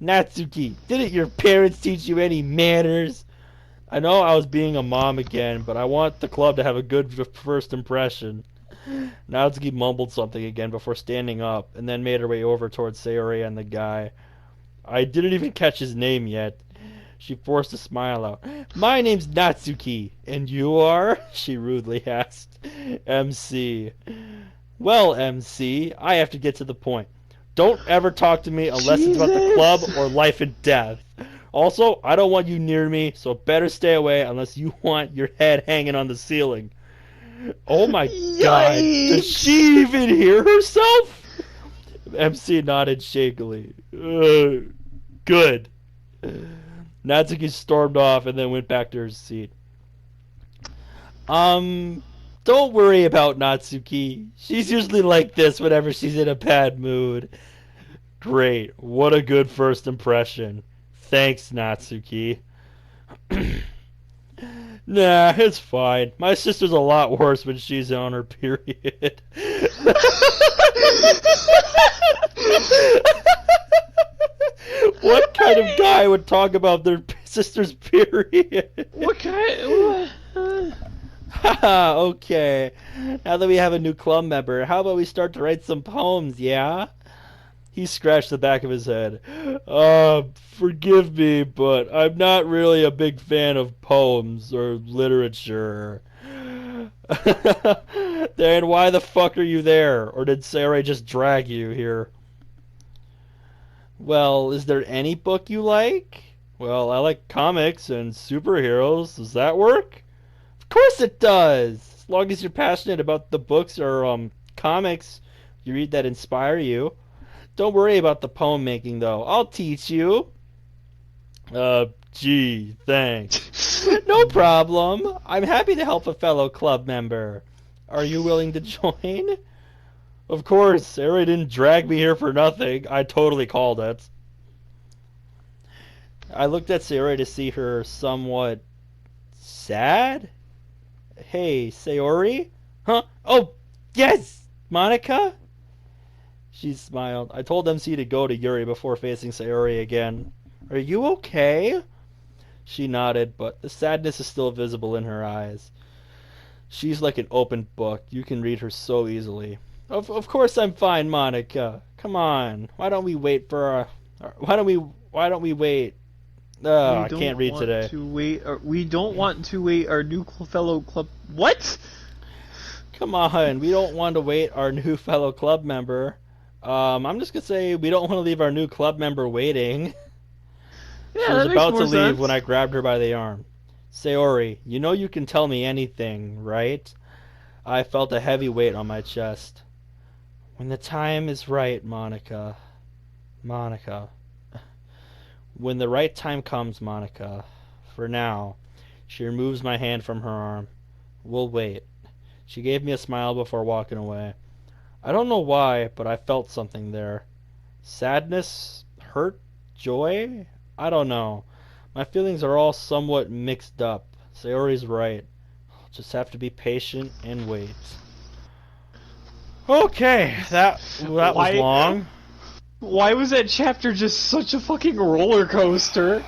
Natsuki, didn't your parents teach you any manners? I know I was being a mom again, but I want the club to have a good first impression. Natsuki mumbled something again before standing up, and then made her way over towards Sayori and the guy. I didn't even catch his name yet. She forced a smile out. My name's Natsuki, and you are? She rudely asked. MC. Well, MC, I have to get to the point. Don't ever talk to me unless it's about the club or life and death. Also, I don't want you near me, so better stay away unless you want your head hanging on the ceiling. Oh my god, does she even hear herself? MC nodded shakily. Good. Natsuki stormed off and then went back to her seat. Don't worry about Natsuki. She's usually like this whenever she's in a bad mood. Great. What a good first impression. Thanks, Natsuki. Nah, it's fine. My sister's a lot worse when she's on her period. What kind of guy would talk about their sister's period? What kind? Haha, okay. Now that we have a new club member, how about we start to write some poems, yeah? He scratched the back of his head. Forgive me, but I'm not really a big fan of poems or literature. Then why the fuck are you there? Or did Sarah just drag you here? Well, is there any book you like? Well, I like comics and superheroes. Does that work? Of course it does! As long as you're passionate about the books or, comics you read that inspire you. Don't worry about the poem making, though. I'll teach you. Gee, thanks. No problem. I'm happy to help a fellow club member. Are you willing to join? Of course, Sayori didn't drag me here for nothing. I totally called it. I looked at Sayori to see her somewhat sad. Hey, Sayori? Huh? Oh, yes! Monika? She smiled. I told MC to go to Yuri before facing Sayori again. Are you okay? She nodded, but the sadness is still visible in her eyes. She's like an open book. You can read her so easily. Of course I'm fine, Monika. Come on. Why don't we wait for why don't we wait? I can't read today. We don't want to wait our new fellow club. What? Come on. We don't want to wait our new fellow club member. I'm just gonna say we don't want to leave our new club member waiting. Yeah, She was that about makes to more leave sense. when I grabbed her by the arm. Sayori, you know you can tell me anything, right? I felt a heavy weight on my chest. When the time is right, Monika. Monika. When the right time comes, Monika. For now. She removes my hand from her arm. We'll wait. She gave me a smile before walking away. I don't know why, but I felt something there. Sadness? Hurt? Joy? I don't know. My feelings are all somewhat mixed up. Sayori's right. I'll just have to be patient and wait. Okay, that was long. Why was that chapter just such a fucking roller coaster?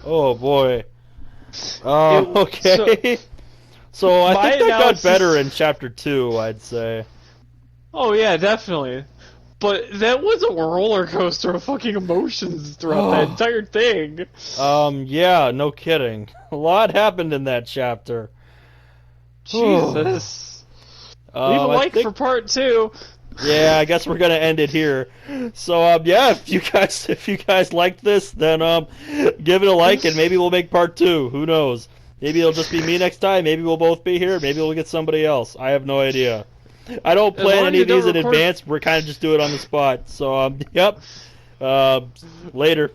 Oh boy. Okay. So I think that got better in chapter 2, I'd say. Oh yeah, definitely. But that was a roller coaster of fucking emotions throughout that entire thing. Yeah, no kidding. A lot happened in that chapter. Jesus. Leave a like for part 2. Yeah, I guess we're gonna end it here. So yeah, if you guys liked this, then give it a like and maybe we'll make part 2. Who knows? Maybe it'll just be me next time. Maybe we'll both be here. Maybe we'll get somebody else. I have no idea. I don't plan any of these in advance. We're kind of just doing it on the spot. So yep. Later.